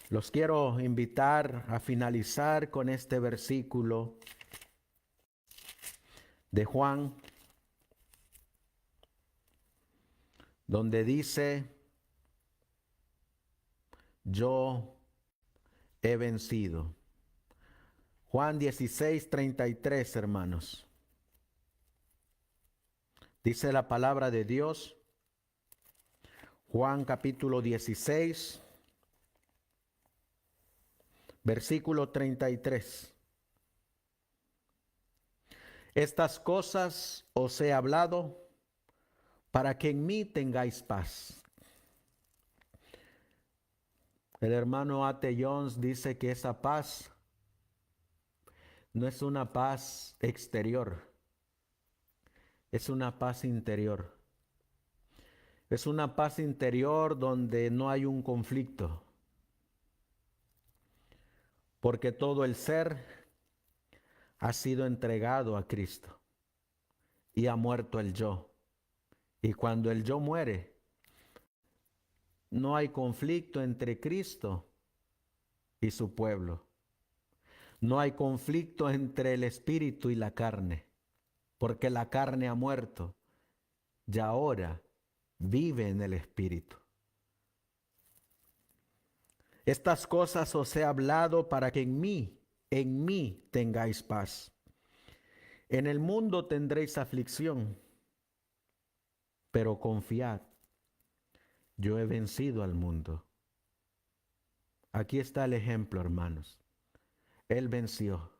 Los quiero invitar a finalizar con este versículo de Juan, donde dice, yo he vencido. Juan 16:33, hermanos. Dice la palabra de Dios, Juan capítulo 16, versículo 33. Estas cosas os he hablado para que en mí tengáis paz. El hermano A.T. Jones dice que esa paz no es una paz exterior, es una paz interior. Es una paz interior donde no hay un conflicto, porque todo el ser ha sido entregado a Cristo y ha muerto el yo. Y cuando el yo muere, no hay conflicto entre Cristo y su pueblo. No hay conflicto entre el espíritu y la carne, porque la carne ha muerto y ahora vive en el espíritu. Estas cosas os he hablado para que en mí tengáis paz. En el mundo tendréis aflicción, pero confiad, yo he vencido al mundo. Aquí está el ejemplo, hermanos. Él venció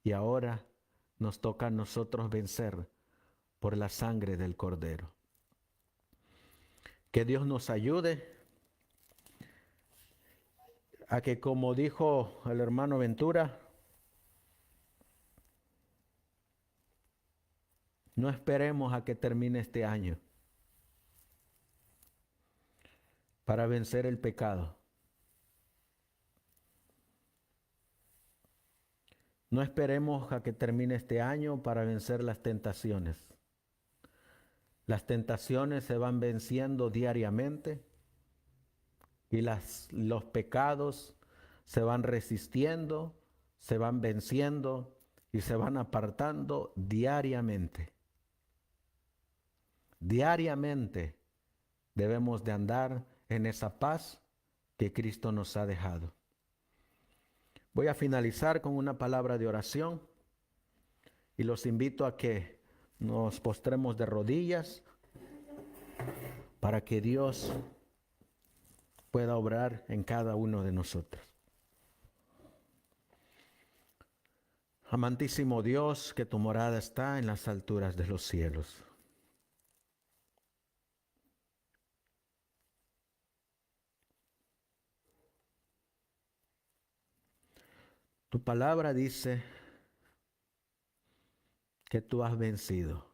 y ahora nos toca a nosotros vencer por la sangre del Cordero. Que Dios nos ayude a que, como dijo el hermano Ventura, no esperemos a que termine este año. para vencer el pecado. No esperemos a que termine este año para vencer las tentaciones. Las tentaciones se van venciendo diariamente y los pecados se van resistiendo, se van venciendo y se van apartando diariamente. Diariamente debemos de andar en esa paz que Cristo nos ha dejado. Voy a finalizar con una palabra de oración y los invito a que nos postremos de rodillas para que Dios pueda obrar en cada uno de nosotros. Amantísimo Dios, que tu morada está en las alturas de los cielos. Tu palabra dice que tú has vencido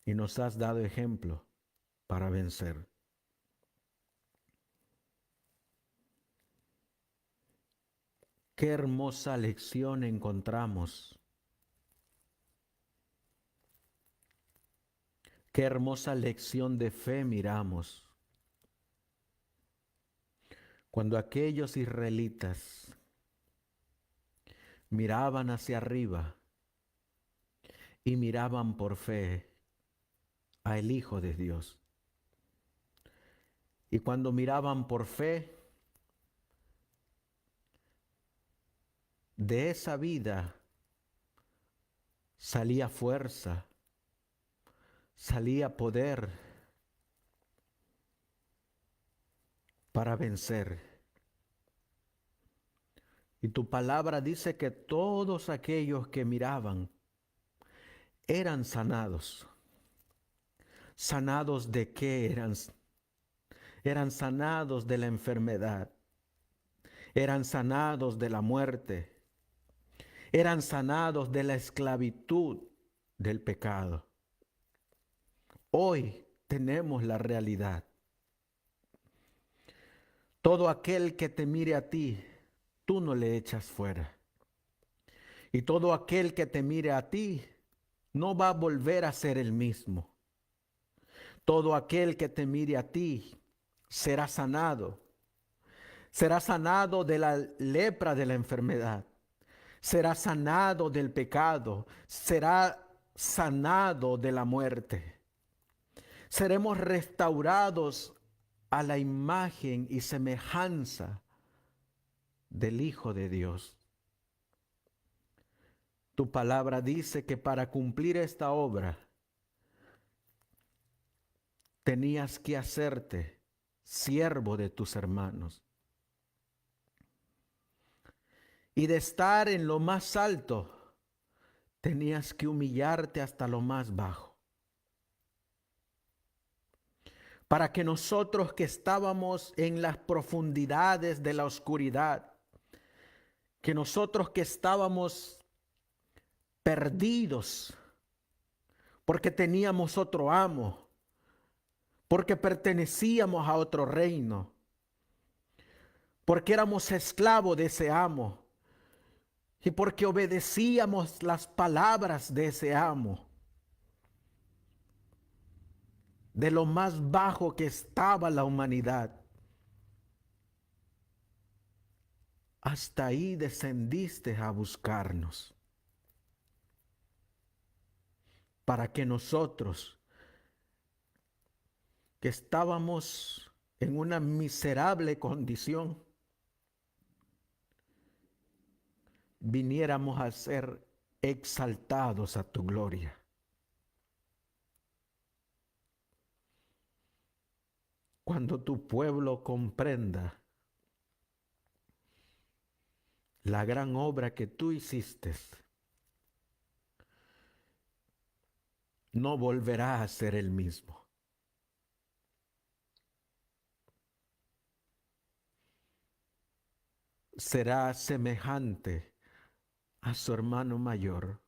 y nos has dado ejemplo para vencer. Qué hermosa lección encontramos. Qué hermosa lección de fe miramos. Cuando aquellos israelitas miraban hacia arriba y miraban por fe al Hijo de Dios. Y cuando miraban por fe, de esa vida salía fuerza, salía poder para vencer. Y tu palabra dice que todos aquellos que miraban eran sanados. ¿Sanados de qué eran? Eran sanados de la enfermedad. Eran sanados de la muerte. Eran sanados de la esclavitud del pecado. Hoy tenemos la realidad. Todo aquel que te mire a ti, tú no le echas fuera. Y todo aquel que te mire a ti, no va a volver a ser el mismo. Todo aquel que te mire a ti será sanado. Será sanado de la lepra de la enfermedad. Será sanado del pecado. Será sanado de la muerte. Seremos restaurados a la imagen y semejanza del Hijo de Dios. Tu palabra dice que para cumplir esta obra tenías que hacerte siervo de tus hermanos. Y de estar en lo más alto, tenías que humillarte hasta lo más bajo. Para que nosotros que estábamos en las profundidades de la oscuridad, que nosotros que estábamos perdidos, porque teníamos otro amo, porque pertenecíamos a otro reino, porque éramos esclavos de ese amo y porque obedecíamos las palabras de ese amo, de lo más bajo que estaba la humanidad. Hasta ahí descendiste a buscarnos, para que nosotros, que estábamos en una miserable condición, viniéramos a ser exaltados a tu gloria. Cuando tu pueblo comprenda la gran obra que tú hiciste, no volverá a ser el mismo. Será semejante a su hermano mayor,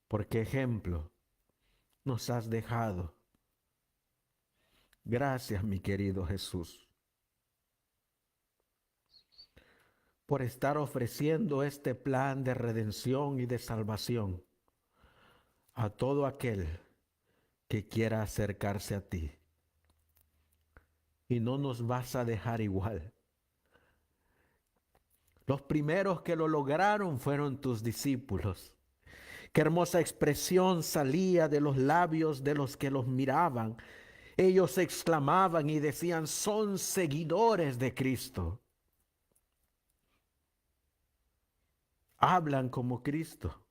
porque ejemplo nos has dejado. Gracias, mi querido Jesús, por estar ofreciendo este plan de redención y de salvación a todo aquel que quiera acercarse a ti. Y no nos vas a dejar igual. Los primeros que lo lograron fueron tus discípulos. Qué hermosa expresión salía de los labios de los que los miraban. Ellos exclamaban y decían, son seguidores de Cristo. Hablan como Cristo.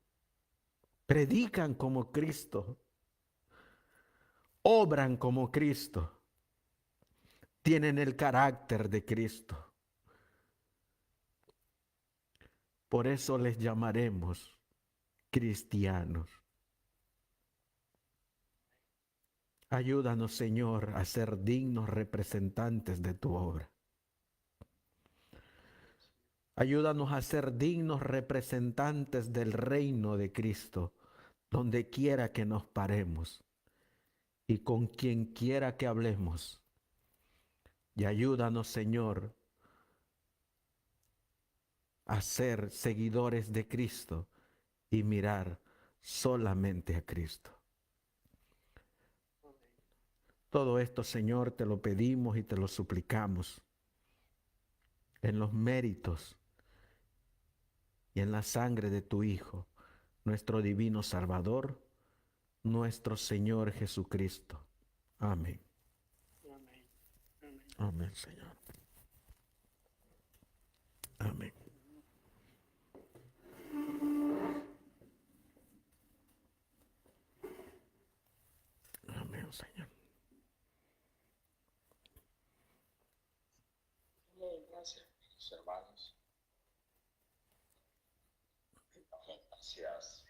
Predican como Cristo. Obran como Cristo. Tienen el carácter de Cristo. Por eso les llamaremos cristianos. Ayúdanos, Señor, a ser dignos representantes de tu obra. Ayúdanos a ser dignos representantes del reino de Cristo, donde quiera que nos paremos y con quien quiera que hablemos. Y ayúdanos, Señor, a ser seguidores de Cristo y mirar solamente a Cristo. Todo esto, Señor, te lo pedimos y te lo suplicamos en los méritos y en la sangre de tu Hijo, nuestro divino Salvador, nuestro Señor Jesucristo. Amén. Amén. Amén. Amén, Señor. Amén. Amén, Señor. Gracias, mis hermanos. Gracias.